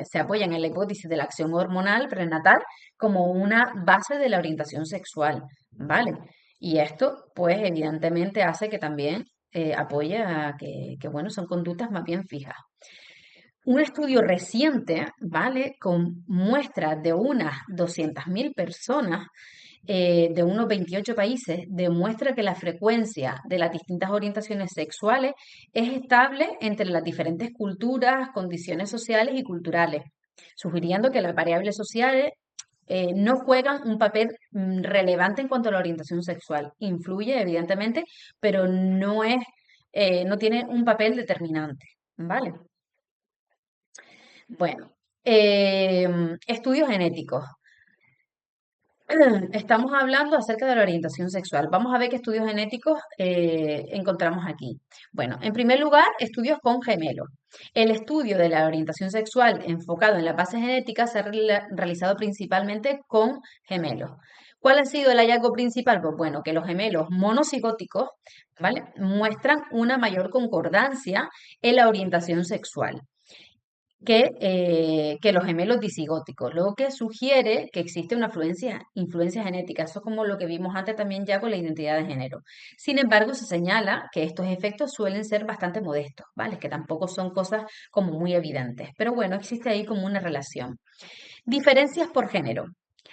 se apoyan en la hipótesis de la acción hormonal prenatal como una base de la orientación sexual, ¿vale? Y esto, pues, evidentemente hace que también apoye a bueno, son conductas más bien fijas. Un estudio reciente, ¿vale? Con muestras de unas 200.000 personas de unos 28 países, demuestra que la frecuencia de las distintas orientaciones sexuales es estable entre las diferentes culturas, condiciones sociales y culturales, sugiriendo que las variables sociales no juegan un papel relevante en cuanto a la orientación sexual. Influye, evidentemente, pero no tiene un papel determinante, ¿vale? Bueno, estudios genéticos. Estamos hablando acerca de la orientación sexual. Vamos a ver qué estudios genéticos encontramos aquí. Bueno, en primer lugar, estudios con gemelos. El estudio de la orientación sexual enfocado en la base genética se ha realizado principalmente con gemelos. ¿Cuál ha sido el hallazgo principal? Pues bueno, que los gemelos monocigóticos, ¿vale? Muestran una mayor concordancia en la orientación sexual que los gemelos disigóticos, lo que sugiere que existe una influencia genética. Eso es como lo que vimos antes también ya con la identidad de género. Sin embargo, se señala que estos efectos suelen ser bastante modestos, ¿vale? Que tampoco son cosas como muy evidentes. Pero bueno, existe ahí como una relación. Diferencias por género.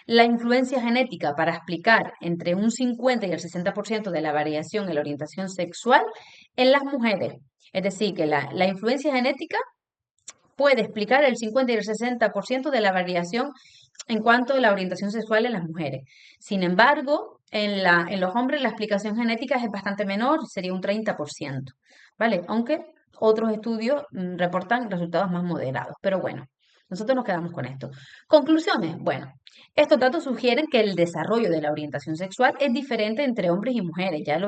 La influencia genética para explicar entre un 50 y el 60% de la variación en la orientación sexual en las mujeres. Es decir, que la influencia genética puede explicar el 50 y el 60% de la variación en cuanto a la orientación sexual en las mujeres. Sin embargo, en los hombres la explicación genética es bastante menor, sería un 30%, ¿vale? Aunque otros estudios reportan resultados más moderados. Pero bueno, Nosotros nos quedamos con esto. Conclusiones. Bueno, estos datos sugieren que el desarrollo de la orientación sexual es diferente entre hombres y mujeres, ya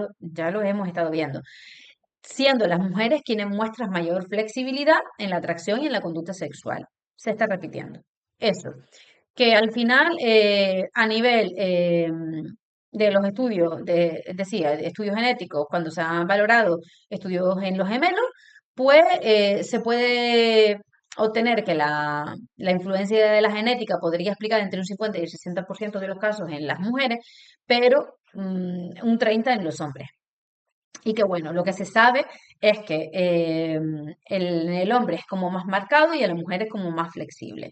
lo hemos estado viendo, siendo las mujeres quienes muestran mayor flexibilidad en la atracción y en la conducta sexual. Se está repitiendo. Eso, que al final, a nivel de los estudios, decía, de estudios genéticos, cuando se han valorado estudios en los gemelos, pues se puede obtener que la influencia de la genética podría explicar entre un 50 y el 60% de los casos en las mujeres, pero un 30% en los hombres. Y que bueno, lo que se sabe es que el hombre es como más marcado y a la mujer es como más flexible.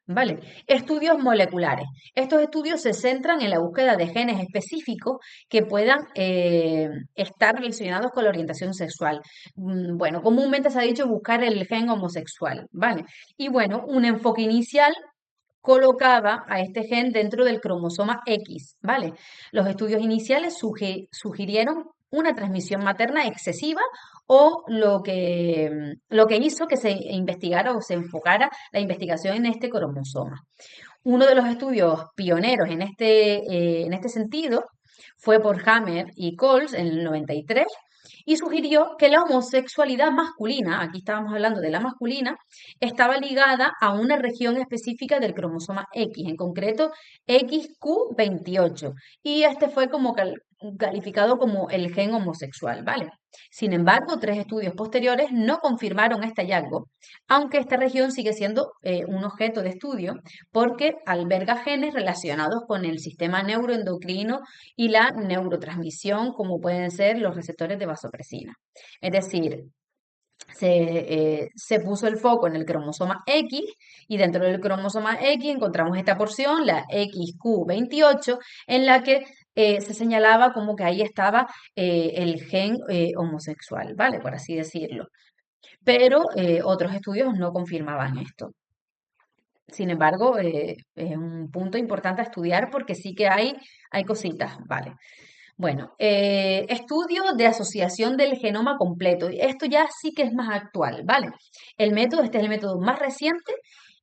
¿Vale? Estudios moleculares. Estos estudios se centran en la búsqueda de genes específicos que puedan estar relacionados con la orientación sexual. Bueno, comúnmente se ha dicho buscar el gen homosexual, ¿vale? Y bueno, un enfoque inicial colocaba a este gen dentro del cromosoma X, ¿vale? Los estudios iniciales sugirieron una transmisión materna excesiva o lo que hizo que se investigara o se enfocara la investigación en este cromosoma. Uno de los estudios pioneros en este sentido fue por Hammer y Coles en el 93 y sugirió que la homosexualidad masculina, aquí estábamos hablando de la masculina, estaba ligada a una región específica del cromosoma X, en concreto XQ28, y este fue como calificado como el gen homosexual, ¿vale? Sin embargo, 3 estudios posteriores no confirmaron este hallazgo, aunque esta región sigue siendo un objeto de estudio porque alberga genes relacionados con el sistema neuroendocrino y la neurotransmisión, como pueden ser los receptores de vasopresina. Es decir, se puso el foco en el cromosoma X y dentro del cromosoma X encontramos esta porción, la XQ28, en la que se señalaba como que ahí estaba el gen homosexual, ¿vale? Por así decirlo. Pero otros estudios no confirmaban esto. Sin embargo, es un punto importante a estudiar porque sí que hay cositas, ¿vale? Bueno, estudio de asociación del genoma completo. Esto ya sí que es más actual, ¿vale? Este es el método más reciente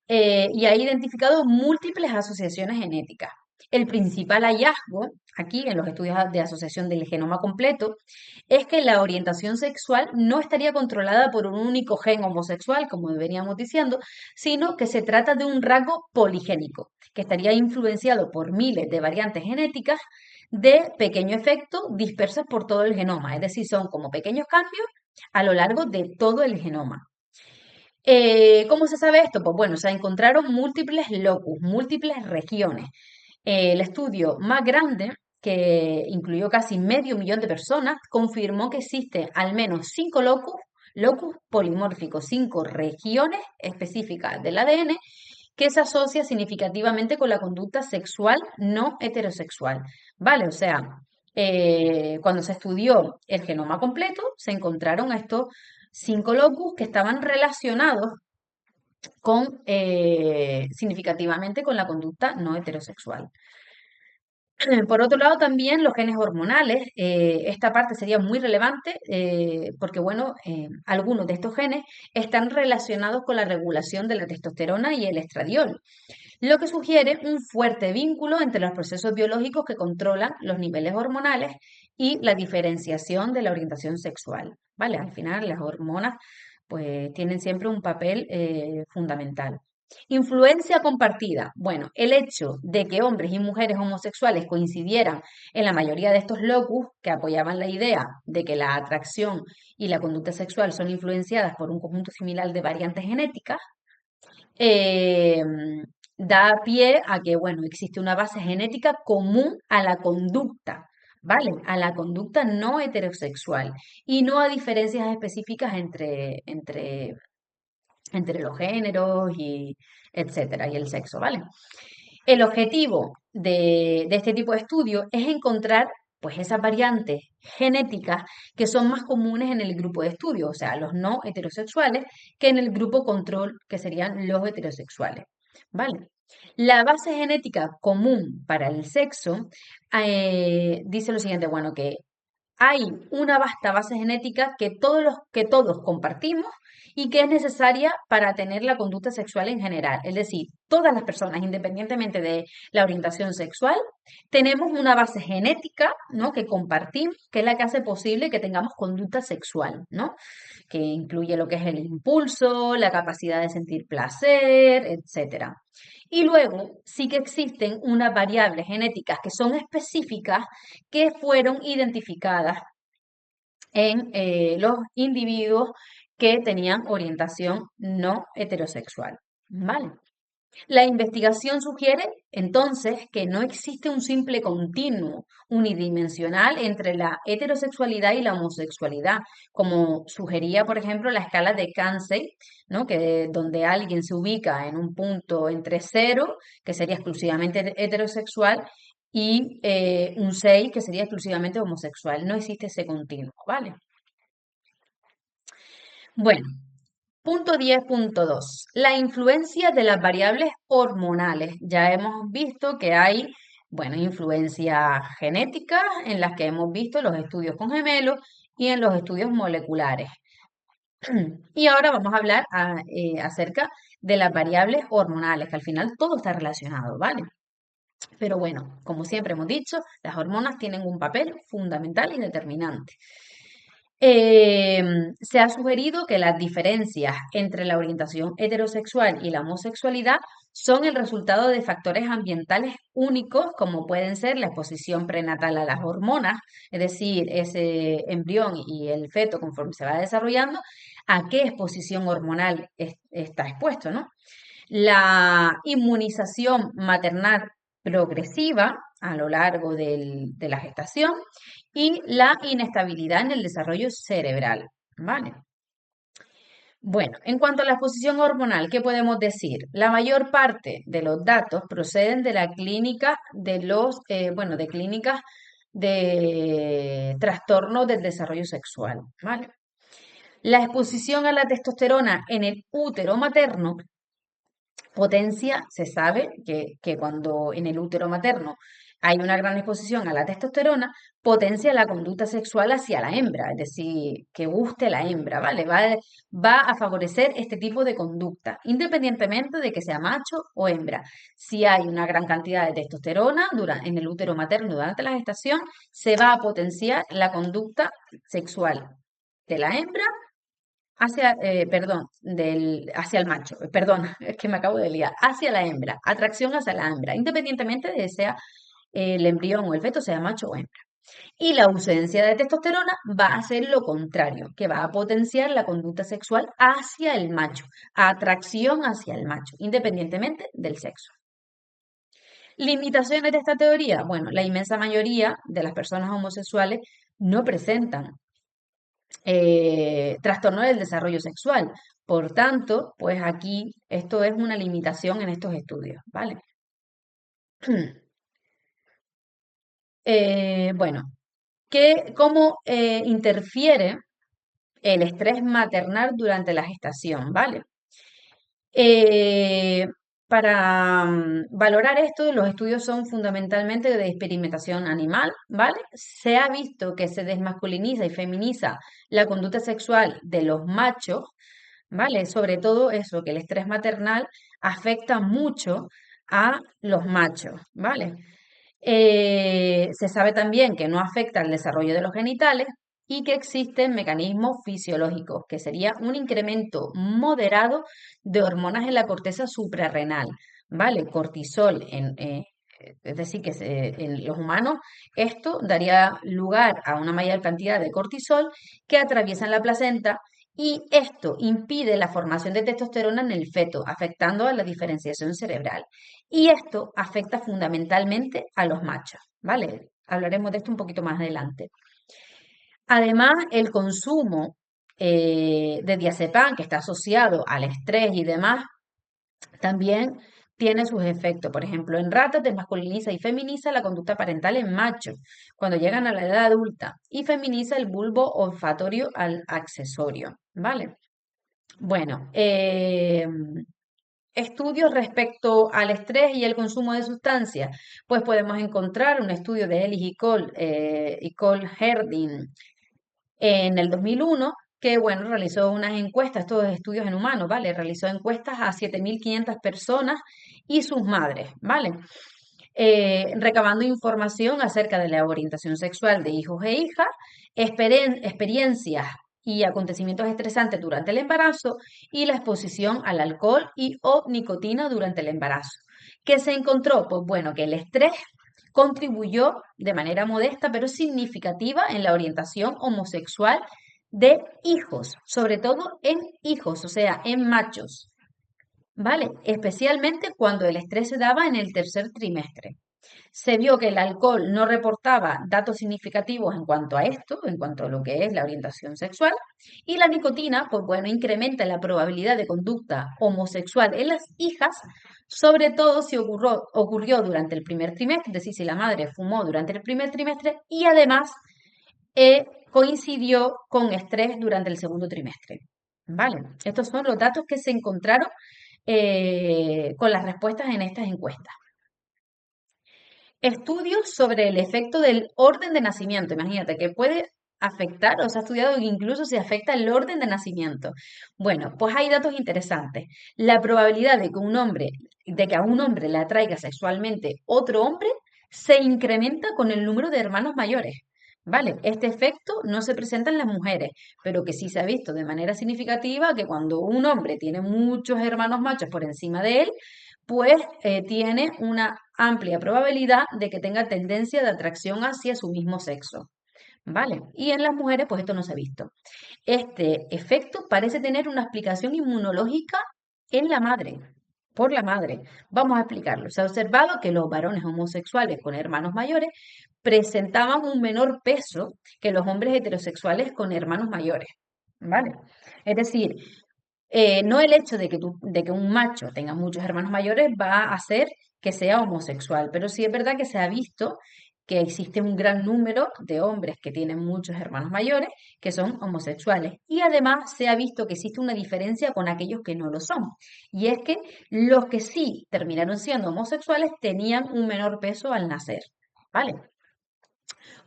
y ha identificado múltiples asociaciones genéticas. El principal hallazgo aquí en los estudios de asociación del genoma completo es que la orientación sexual no estaría controlada por un único gen homosexual, como deberíamos diciendo, sino que se trata de un rasgo poligénico, que estaría influenciado por miles de variantes genéticas de pequeño efecto dispersas por todo el genoma, es decir, son como pequeños cambios a lo largo de todo el genoma. ¿Cómo se sabe esto? Pues bueno, se encontraron múltiples locus, múltiples regiones. El estudio más grande, que incluyó casi medio millón de personas, confirmó que existen al menos 5 locus polimórficos, 5 regiones específicas del ADN que se asocia significativamente con la conducta sexual no heterosexual. ¿Vale? O sea, cuando se estudió el genoma completo, se encontraron estos 5 locus que estaban relacionados significativamente con la conducta no heterosexual. Por otro lado, también los genes hormonales, esta parte sería muy relevante porque, bueno, algunos de estos genes están relacionados con la regulación de la testosterona y el estradiol, lo que sugiere un fuerte vínculo entre los procesos biológicos que controlan los niveles hormonales y la diferenciación de la orientación sexual, ¿vale? Al final, las hormonas, pues, tienen siempre un papel fundamental. Influencia compartida. Bueno, el hecho de que hombres y mujeres homosexuales coincidieran en la mayoría de estos locus que apoyaban la idea de que la atracción y la conducta sexual son influenciadas por un conjunto similar de variantes genéticas, eh, da pie a que, bueno, existe una base genética común a la conducta, ¿vale? A la conducta no heterosexual y no a diferencias específicas entre los géneros y etcétera, y el sexo, ¿vale? El objetivo de este tipo de estudio es encontrar pues esas variantes genéticas que son más comunes en el grupo de estudio, o sea, los no heterosexuales, que en el grupo control, que serían los heterosexuales, ¿vale? La base genética común para el sexo dice lo siguiente, bueno, que hay una vasta base genética que todos compartimos y que es necesaria para tener la conducta sexual en general. Es decir, todas las personas, independientemente de la orientación sexual, tenemos una base genética, ¿no? que compartimos, que es la que hace posible que tengamos conducta sexual, ¿no? Que incluye lo que es el impulso, la capacidad de sentir placer, etcétera. Y luego sí que existen unas variables genéticas que son específicas que fueron identificadas en los individuos que tenían orientación no heterosexual. ¿Vale? La investigación sugiere entonces que no existe un simple continuo unidimensional entre la heterosexualidad y la homosexualidad, como sugería, por ejemplo, la escala de Kinsey, ¿no? Que donde alguien se ubica en un punto entre cero, que sería exclusivamente heterosexual, y un 6, que sería exclusivamente homosexual. No existe ese continuo, ¿vale? Bueno, punto 10.2. La influencia de las variables hormonales. Ya hemos visto que hay, bueno, influencias genéticas en las que hemos visto los estudios con gemelos y en los estudios moleculares. Y ahora vamos a hablar acerca de las variables hormonales, que al final todo está relacionado, ¿vale? Pero bueno, como siempre hemos dicho, las hormonas tienen un papel fundamental y determinante. Se ha sugerido que las diferencias entre la orientación heterosexual y la homosexualidad son el resultado de factores ambientales únicos, como pueden ser la exposición prenatal a las hormonas, es decir, ese embrión y el feto conforme se va desarrollando, a qué exposición hormonal está expuesto, ¿no? La inmunización maternal progresiva a lo largo de la gestación y la inestabilidad en el desarrollo cerebral. ¿Vale? Bueno, en cuanto a la exposición hormonal, ¿qué podemos decir? La mayor parte de los datos proceden de la clínica de bueno, de clínicas de trastornos del desarrollo sexual, ¿vale? La exposición a la testosterona en el útero materno potencia, se sabe que cuando en el útero materno hay una gran exposición a la testosterona, potencia la conducta sexual hacia la hembra, es decir, que guste la hembra, ¿vale? Va a favorecer este tipo de conducta, independientemente de que sea macho o hembra. Si hay una gran cantidad de testosterona en el útero materno durante la gestación, se va a potenciar la conducta sexual de la hembra hacia el macho, perdón, es que me acabo de liar, hacia la hembra, atracción hacia la hembra, independientemente de sea el embrión o el feto sea macho o hembra. Y la ausencia de testosterona va a hacer lo contrario, que va a potenciar la conducta sexual hacia el macho, atracción hacia el macho, independientemente del sexo. Limitaciones de esta teoría. Bueno, la inmensa mayoría de las personas homosexuales no presentan trastorno del desarrollo sexual. Por tanto, pues aquí esto es una limitación en estos estudios, ¿vale? Bueno, ¿cómo interfiere el estrés maternal durante la gestación, ¿vale? Eh, para valorar esto, los estudios son fundamentalmente de experimentación animal, ¿vale? Se ha visto que se desmasculiniza y feminiza la conducta sexual de los machos, ¿vale? Sobre todo eso, que el estrés maternal afecta mucho a los machos, ¿vale? Se sabe también que no afecta al desarrollo de los genitales y que existen mecanismos fisiológicos, que sería un incremento moderado de hormonas en la corteza suprarrenal, ¿vale? Cortisol, es decir, en los humanos esto daría lugar a una mayor cantidad de cortisol que atraviesan la placenta y esto impide la formación de testosterona en el feto, afectando a la diferenciación cerebral. Y esto afecta fundamentalmente a los machos, ¿vale? Hablaremos de esto un poquito más adelante. Además, el consumo de diazepam, que está asociado al estrés y demás, también tiene sus efectos. Por ejemplo, en ratas desmasculiniza y feminiza la conducta parental en machos cuando llegan a la edad adulta y feminiza el bulbo olfatorio al accesorio, ¿vale? Bueno, Estudios respecto al estrés y el consumo de sustancias, pues podemos encontrar un estudio de Ellis y Cole Herdin en el 2001, que bueno, realizó unas encuestas, estos estudios en humanos, ¿vale? Realizó encuestas a 7.500 personas y sus madres, ¿vale? Recabando información acerca de la orientación sexual de hijos e hijas, experiencias y acontecimientos estresantes durante el embarazo y la exposición al alcohol y o nicotina durante el embarazo. ¿Qué se encontró? Pues bueno, que el estrés contribuyó de manera modesta pero significativa en la orientación homosexual de hijos, sobre todo en hijos, o sea, en machos, ¿vale? Especialmente cuando el estrés se daba en el tercer trimestre. Se vio que el alcohol no reportaba datos significativos en cuanto a esto, en cuanto a lo que es la orientación sexual, y la nicotina, pues bueno, incrementa la probabilidad de conducta homosexual en las hijas, sobre todo si ocurrió durante el primer trimestre, es decir, si la madre fumó durante el primer trimestre y además coincidió con estrés durante el segundo trimestre. ¿Vale? Estos son los datos que se encontraron con las respuestas en estas encuestas. Estudios sobre el efecto del orden de nacimiento. Imagínate que puede afectar, o se ha estudiado que incluso se afecta el orden de nacimiento. Bueno, pues hay datos interesantes. La probabilidad de que a un hombre le atraiga sexualmente otro hombre, se incrementa con el número de hermanos mayores. ¿Vale? Este efecto no se presenta en las mujeres, pero que sí se ha visto de manera significativa que cuando un hombre tiene muchos hermanos machos por encima de él, pues tiene una amplia probabilidad de que tenga tendencia de atracción hacia su mismo sexo. ¿Vale? Y en las mujeres, pues esto no se ha visto. Este efecto parece tener una explicación inmunológica en la madre, por la madre. Vamos a explicarlo. Se ha observado que los varones homosexuales con hermanos mayores presentaban un menor peso que los hombres heterosexuales con hermanos mayores. ¿Vale? Es decir, no el hecho de que un macho tenga muchos hermanos mayores va a hacer que sea homosexual, pero sí es verdad que se ha visto que existe un gran número de hombres que tienen muchos hermanos mayores que son homosexuales. Y además se ha visto que existe una diferencia con aquellos que no lo son. Y es que los que sí terminaron siendo homosexuales tenían un menor peso al nacer. ¿Vale?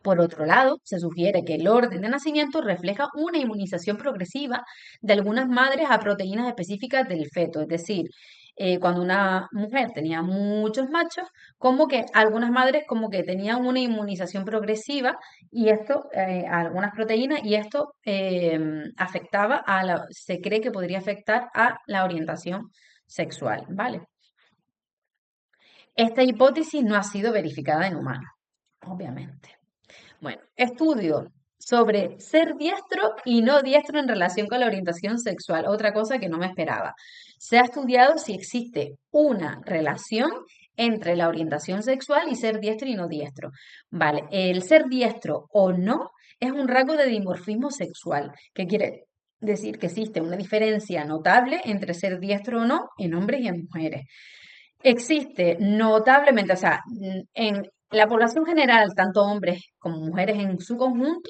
Por otro lado, se sugiere que el orden de nacimiento refleja una inmunización progresiva de algunas madres a proteínas específicas del feto, es decir, cuando una mujer tenía muchos machos, como que algunas madres como que tenían una inmunización progresiva y esto, a algunas proteínas, y esto afectaba se cree que podría afectar a la orientación sexual, ¿vale? Esta hipótesis no ha sido verificada en humanos, obviamente. Bueno, estudio sobre ser diestro y no diestro en relación con la orientación sexual, otra cosa que no me esperaba. Se ha estudiado si existe una relación entre la orientación sexual y ser diestro y no diestro. Vale, el ser diestro o no es un rasgo de dimorfismo sexual, que quiere decir que existe una diferencia notable entre ser diestro o no en hombres y en mujeres. Existe notablemente, o sea, en la población general, tanto hombres como mujeres en su conjunto,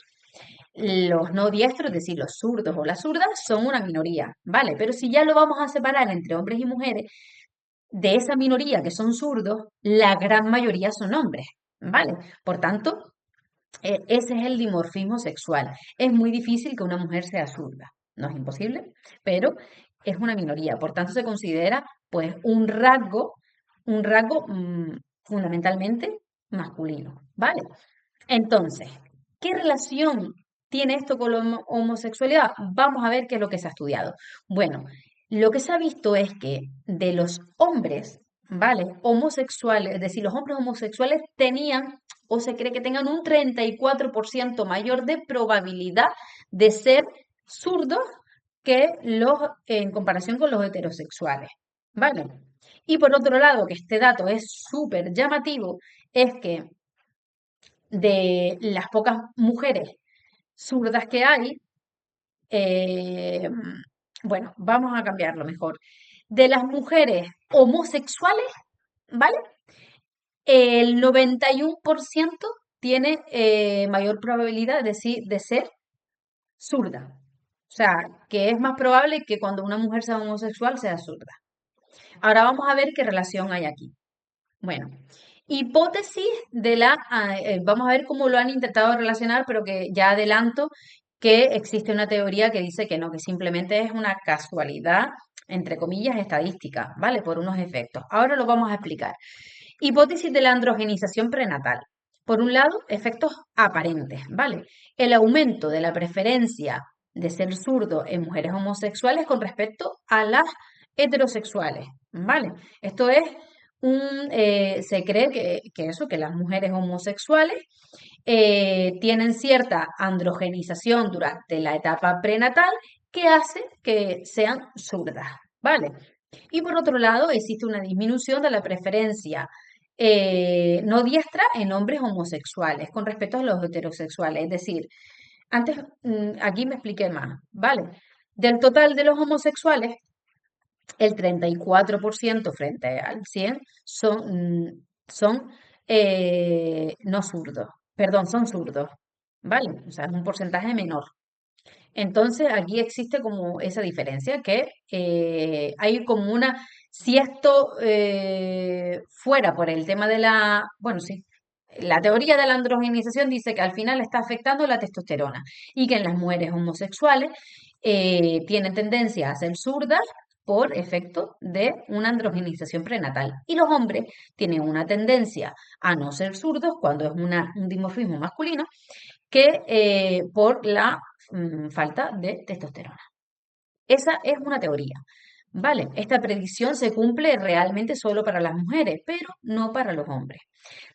los no diestros, es decir, los zurdos o las zurdas, son una minoría, ¿vale? Pero si ya lo vamos a separar entre hombres y mujeres, de esa minoría que son zurdos, la gran mayoría son hombres, ¿vale? Por tanto, ese es el dimorfismo sexual. Es muy difícil que una mujer sea zurda, no es imposible, pero es una minoría. Por tanto, se considera pues un rasgo fundamentalmente masculino, ¿vale? Entonces, ¿qué relación tiene esto con la homosexualidad? Vamos a ver qué es lo que se ha estudiado. Bueno, lo que se ha visto es que de los hombres, ¿vale? Homosexuales, es decir, los hombres homosexuales tenían o se cree que tengan un 34% mayor de probabilidad de ser zurdos que en comparación con los heterosexuales, ¿vale? Y por otro lado, que este dato es súper llamativo, es que de las pocas mujeres zurdas que hay, eh, bueno, vamos a cambiarlo mejor. De las mujeres homosexuales, ¿vale? El 91% tiene mayor probabilidad de ser zurda. O sea, que es más probable que cuando una mujer sea homosexual sea zurda. Ahora vamos a ver qué relación hay aquí. Bueno, hipótesis de vamos a ver cómo lo han intentado relacionar, pero que ya adelanto que existe una teoría que dice que no, que simplemente es una casualidad, entre comillas, estadística, ¿vale? Por unos efectos. Ahora lo vamos a explicar. Hipótesis de la androgenización prenatal. Por un lado, efectos aparentes, ¿vale? El aumento de la preferencia de ser zurdo en mujeres homosexuales con respecto a las heterosexuales, ¿vale? Esto es se cree que las mujeres homosexuales tienen cierta androgenización durante la etapa prenatal que hace que sean zurdas, ¿vale? Y por otro lado, existe una disminución de la preferencia no diestra en hombres homosexuales con respecto a los heterosexuales. Es decir, antes, aquí me expliqué más, ¿vale? Del total de los homosexuales, el 34% frente al 100 son no zurdos, perdón, son zurdos, ¿vale? O sea, es un porcentaje menor. Entonces, aquí existe como esa diferencia, que hay como si esto fuera por el tema bueno, sí, la teoría de la androgenización dice que al final está afectando la testosterona y que en las mujeres homosexuales tienen tendencia a ser zurdas por efecto de una androgenización prenatal. Y los hombres tienen una tendencia a no ser zurdos cuando es un dimorfismo masculino que por la falta de testosterona. Esa es una teoría, ¿vale? Esta predicción se cumple realmente solo para las mujeres, pero no para los hombres.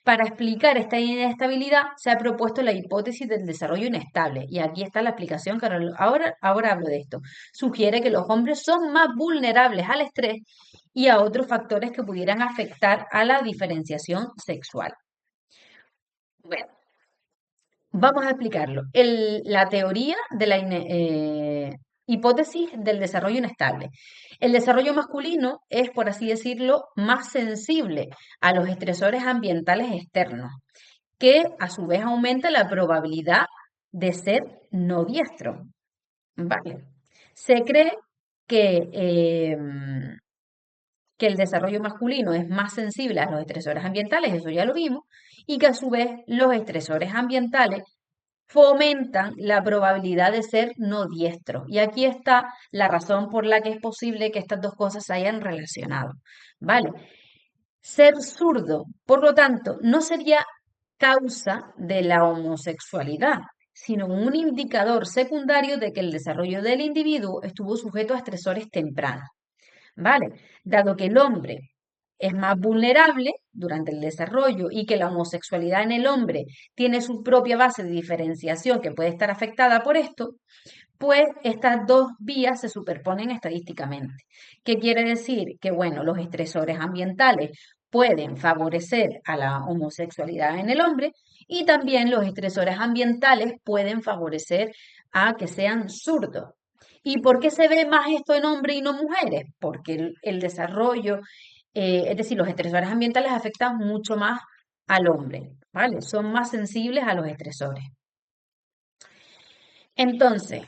Para explicar esta inestabilidad se ha propuesto la hipótesis del desarrollo inestable, y aquí está la explicación que ahora hablo de esto. Sugiere que los hombres son más vulnerables al estrés y a otros factores que pudieran afectar a la diferenciación sexual. Bueno, vamos a explicarlo. La teoría de la hipótesis del desarrollo inestable. El desarrollo masculino es, por así decirlo, más sensible a los estresores ambientales externos, que a su vez aumenta la probabilidad de ser no diestro. ¿Vale? Se cree que, que el desarrollo masculino es más sensible a los estresores ambientales, eso ya lo vimos, y que a su vez los estresores ambientales fomentan la probabilidad de ser no diestro. Y aquí está la razón por la que es posible que estas dos cosas se hayan relacionado. ¿Vale? Ser zurdo, por lo tanto, no sería causa de la homosexualidad, sino un indicador secundario de que el desarrollo del individuo estuvo sujeto a estresores tempranos. ¿Vale? Dado que el hombre es más vulnerable durante el desarrollo y que la homosexualidad en el hombre tiene su propia base de diferenciación que puede estar afectada por esto, pues estas dos vías se superponen estadísticamente. ¿Qué quiere decir? Que, bueno, los estresores ambientales pueden favorecer a la homosexualidad en el hombre y también los estresores ambientales pueden favorecer a que sean zurdos. ¿Y por qué se ve más esto en hombres y no mujeres? Porque el desarrollo, es decir, los estresores ambientales afectan mucho más al hombre, ¿vale? Son más sensibles a los estresores. Entonces,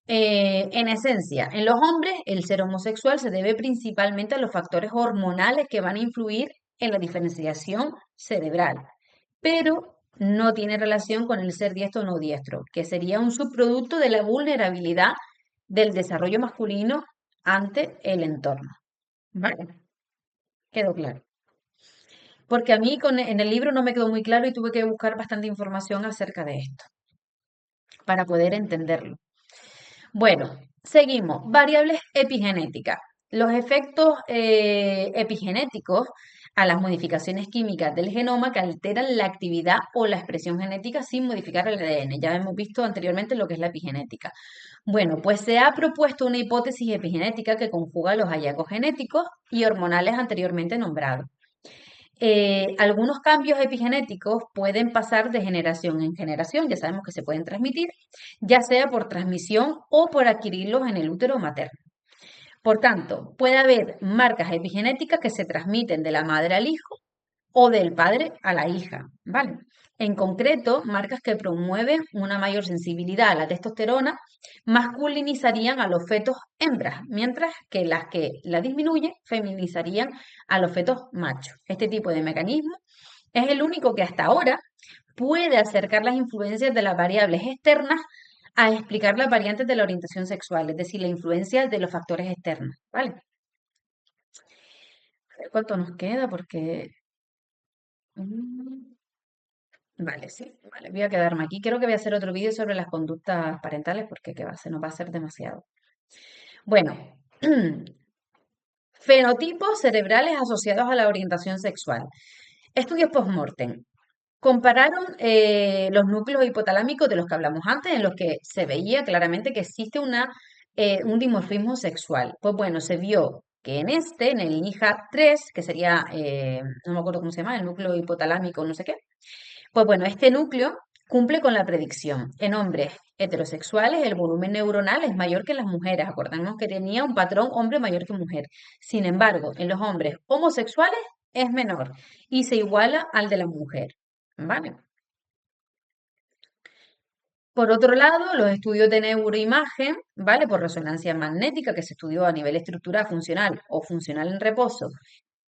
en esencia, en los hombres el ser homosexual se debe principalmente a los factores hormonales que van a influir en la diferenciación cerebral, pero no tiene relación con el ser diestro o no diestro, que sería un subproducto de la vulnerabilidad del desarrollo masculino ante el entorno. ¿Vale? Quedó claro. Porque a mí en el libro no me quedó muy claro y tuve que buscar bastante información acerca de esto para poder entenderlo. Bueno, seguimos. Variables epigenéticas. Los efectos epigenéticos a las modificaciones químicas del genoma que alteran la actividad o la expresión genética sin modificar el ADN. Ya hemos visto anteriormente lo que es la epigenética. Bueno, pues se ha propuesto una hipótesis epigenética que conjuga los hallazgos genéticos y hormonales anteriormente nombrados. Algunos cambios epigenéticos pueden pasar de generación en generación, ya sabemos que se pueden transmitir, ya sea por transmisión o por adquirirlos en el útero materno. Por tanto, puede haber marcas epigenéticas que se transmiten de la madre al hijo o del padre a la hija, ¿vale? En concreto, marcas que promueven una mayor sensibilidad a la testosterona masculinizarían a los fetos hembras, mientras que las que la disminuyen feminizarían a los fetos machos. Este tipo de mecanismo es el único que hasta ahora puede acercar las influencias de las variables externas a explicar las variantes de la orientación sexual, es decir, la influencia de los factores externos, ¿vale? A ver cuánto nos queda porque... mm, vale, sí, vale, voy a quedarme aquí. Creo que voy a hacer otro vídeo sobre las conductas parentales porque ¿qué va? Se nos va a hacer demasiado. Bueno, fenotipos cerebrales asociados a la orientación sexual. Estudios post-mortem. Compararon los núcleos hipotalámicos de los que hablamos antes, en los que se veía claramente que existe un dimorfismo sexual. Pues bueno, se vio que en el NIHA3, que sería, no me acuerdo cómo se llama, el núcleo hipotalámico, no sé qué, pues bueno, este núcleo cumple con la predicción. En hombres heterosexuales, el volumen neuronal es mayor que en las mujeres. Acordamos que tenía un patrón hombre mayor que mujer. Sin embargo, en los hombres homosexuales es menor y se iguala al de la mujer. ¿Vale? Por otro lado, los estudios de neuroimagen, ¿vale? Por resonancia magnética, que se estudió a nivel estructural, funcional o funcional en reposo,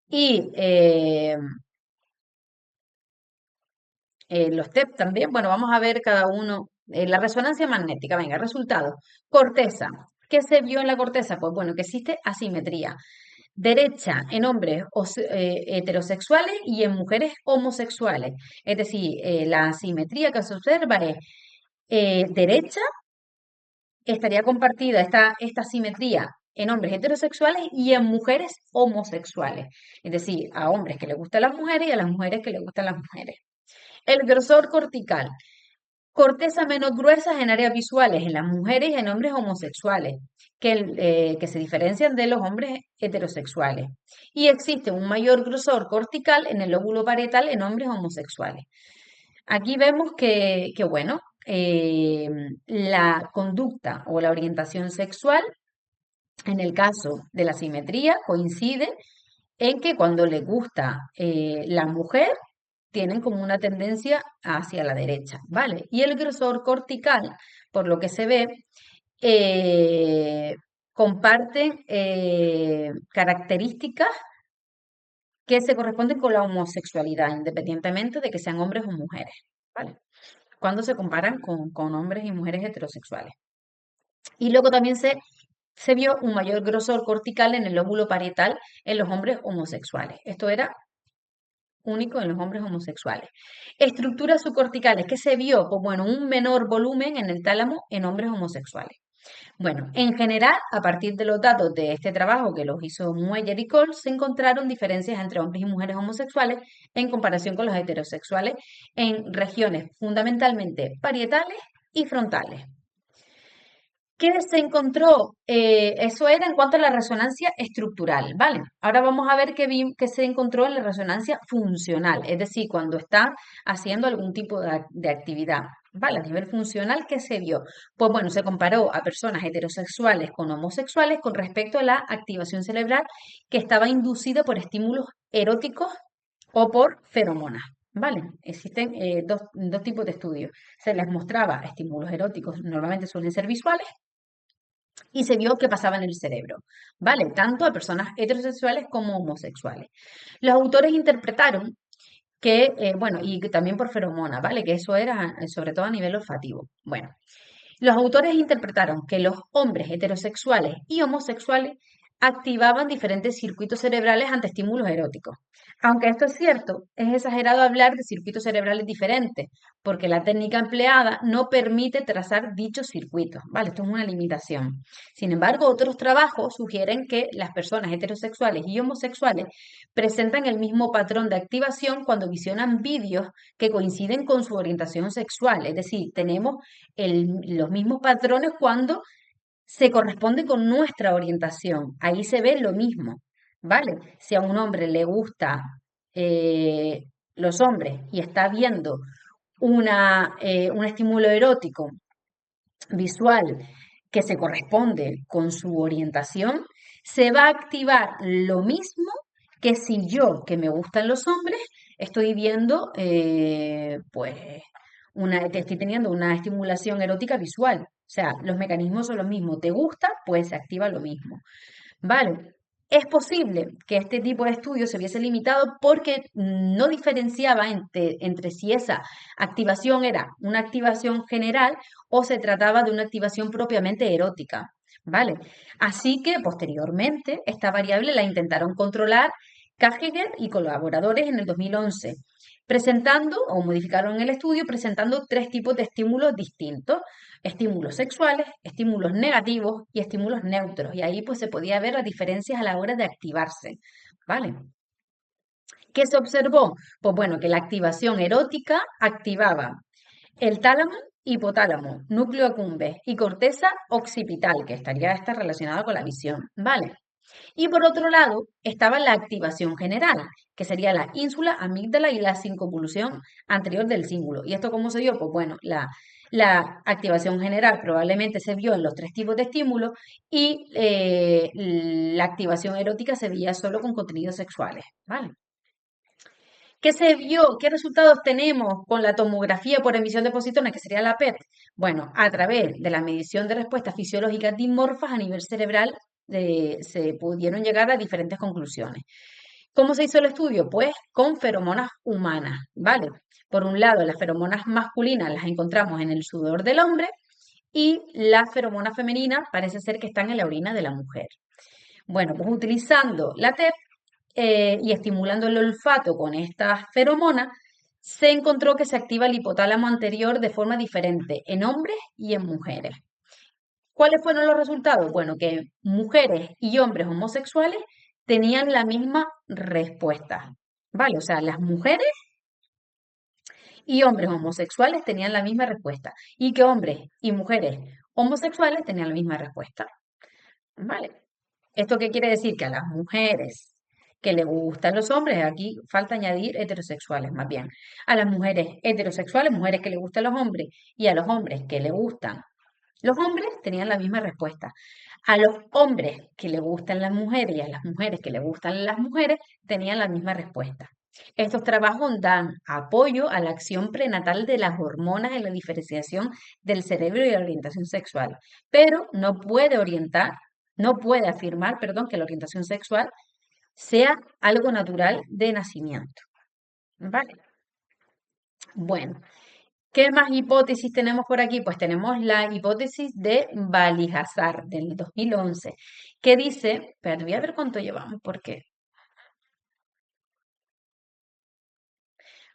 y los TEP también, bueno, vamos a ver cada uno. La resonancia magnética, venga, resultados. Corteza. ¿Qué se vio en la corteza? Pues bueno, que existe asimetría. Derecha en hombres heterosexuales y en mujeres homosexuales. Es decir, la asimetría que se observa es derecha estaría compartida esta simetría en hombres heterosexuales y en mujeres homosexuales. Es decir, a hombres que les gustan las mujeres y a las mujeres que les gustan las mujeres. El grosor cortical. Corteza menos gruesas en áreas visuales en las mujeres y en hombres homosexuales, que se diferencian de los hombres heterosexuales. Y existe un mayor grosor cortical en el lóbulo parietal en hombres homosexuales. Aquí vemos que bueno, la conducta o la orientación sexual, en el caso de la simetría, coincide en que cuando le gusta la mujer, tienen como una tendencia hacia la derecha, ¿vale? Y el grosor cortical, por lo que se ve, eh, comparten características que se corresponden con la homosexualidad, independientemente de que sean hombres o mujeres, ¿vale? Cuando se comparan con hombres y mujeres heterosexuales. Y luego también se vio un mayor grosor cortical en el lóbulo parietal en los hombres homosexuales. Esto era único en los hombres homosexuales. Estructuras subcorticales, ¿qué se vio? Pues bueno, un menor volumen en el tálamo en hombres homosexuales. Bueno, en general, a partir de los datos de este trabajo que los hizo Mueller y Cole, se encontraron diferencias entre hombres y mujeres homosexuales en comparación con los heterosexuales en regiones fundamentalmente parietales y frontales. ¿Qué se encontró? Eso era en cuanto a la resonancia estructural, ¿vale? Ahora vamos a ver qué se encontró en la resonancia funcional, es decir, cuando está haciendo algún tipo de actividad, ¿vale? A nivel funcional, ¿qué se vio? Pues bueno, se comparó a personas heterosexuales con homosexuales con respecto a la activación cerebral que estaba inducida por estímulos eróticos o por feromonas. ¿Vale? Existen dos tipos de estudios. Se les mostraba estímulos eróticos, normalmente suelen ser visuales, y se vio qué pasaba en el cerebro, ¿vale? Tanto a personas heterosexuales como homosexuales. Los autores interpretaron que, bueno, y que también por feromona, ¿vale? Que eso era sobre todo a nivel olfativo. Bueno, los autores interpretaron que los hombres heterosexuales y homosexuales activaban diferentes circuitos cerebrales ante estímulos eróticos. Aunque esto es cierto, es exagerado hablar de circuitos cerebrales diferentes, porque la técnica empleada no permite trazar dichos circuitos, ¿vale? Esto es una limitación. Sin embargo, otros trabajos sugieren que las personas heterosexuales y homosexuales presentan el mismo patrón de activación cuando visionan vídeos que coinciden con su orientación sexual. Es decir, tenemos los mismos patrones cuando se corresponde con nuestra orientación. Ahí se ve lo mismo, ¿vale? Si a un hombre le gusta eh, los hombres y está viendo un estímulo erótico visual que se corresponde con su orientación, se va a activar lo mismo que si yo, que me gustan los hombres, estoy viendo, pues, estoy teniendo una estimulación erótica visual. O sea, los mecanismos son los mismos. ¿Te gusta? Pues se activa lo mismo. Vale. Es posible que este tipo de estudio se hubiese limitado porque no diferenciaba entre si esa activación era una activación general o se trataba de una activación propiamente erótica. ¿Vale? Así que posteriormente esta variable la intentaron controlar Kajiger y colaboradores en el 2011, presentando o modificaron el estudio presentando tres tipos de estímulos distintos: estímulos sexuales, estímulos negativos y estímulos neutros. Y ahí pues se podía ver las diferencias a la hora de activarse, ¿vale? ¿Qué se observó? Pues bueno, que la activación erótica activaba el tálamo, hipotálamo, núcleo accumbens y corteza occipital, que estaría esta relacionada con la visión, ¿vale? Y por otro lado, estaba la activación general, que sería la ínsula, amígdala y la circunvolución anterior del cíngulo. ¿Y esto cómo se dio? Pues bueno, la activación general probablemente se vio en los tres tipos de estímulos y la activación erótica se veía solo con contenidos sexuales, ¿vale? ¿Qué se vio? ¿Qué resultados tenemos con la tomografía por emisión de positones, que sería la PET? Bueno, a través de la medición de respuestas fisiológicas dimorfas a nivel cerebral, se pudieron llegar a diferentes conclusiones. ¿Cómo se hizo el estudio? Pues con feromonas humanas, ¿vale? Por un lado, las feromonas masculinas las encontramos en el sudor del hombre y las feromonas femeninas parece ser que están en la orina de la mujer. Bueno, pues utilizando la TEP y estimulando el olfato con estas feromonas, se encontró que se activa el hipotálamo anterior de forma diferente en hombres y en mujeres. ¿Cuáles fueron los resultados? Bueno, que mujeres y hombres homosexuales tenían la misma respuesta. ¿Vale? O sea, las mujeres y hombres homosexuales tenían la misma respuesta. Y que hombres y mujeres homosexuales tenían la misma respuesta. ¿Vale? ¿Esto qué quiere decir? Que a las mujeres que le gustan los hombres, aquí falta añadir heterosexuales más bien, a las mujeres heterosexuales, mujeres que le gustan los hombres, y a los hombres que le gustan los hombres, tenían la misma respuesta. A los hombres que le gustan las mujeres y a las mujeres que le gustan las mujeres, tenían la misma respuesta. Estos trabajos dan apoyo a la acción prenatal de las hormonas en la diferenciación del cerebro y la orientación sexual, pero no puede afirmar, perdón, que la orientación sexual sea algo natural de nacimiento. ¿Vale? Bueno, ¿qué más hipótesis tenemos por aquí? Pues tenemos la hipótesis de Bali-Hazar del 2011, que dice, pero voy a ver cuánto llevamos, porque,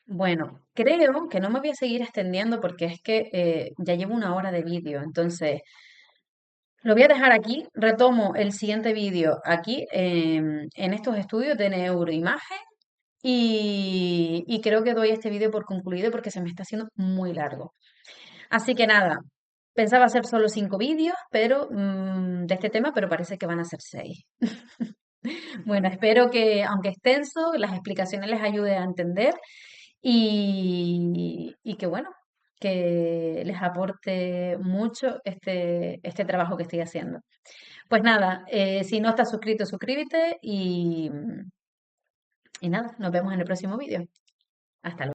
bueno, creo que no me voy a seguir extendiendo porque es que ya llevo una hora de vídeo, entonces lo voy a dejar aquí, retomo el siguiente vídeo aquí en estos estudios de neuroimagen y creo que doy este vídeo por concluido porque se me está haciendo muy largo. Así que nada, pensaba hacer solo 5 vídeos, pero de este tema, pero parece que van a ser 6. Bueno, espero que, aunque extenso, las explicaciones les ayude a entender y que bueno, que les aporte mucho este trabajo que estoy haciendo. Pues nada, si no estás suscrito, suscríbete y nada, nos vemos en el próximo vídeo. Hasta luego.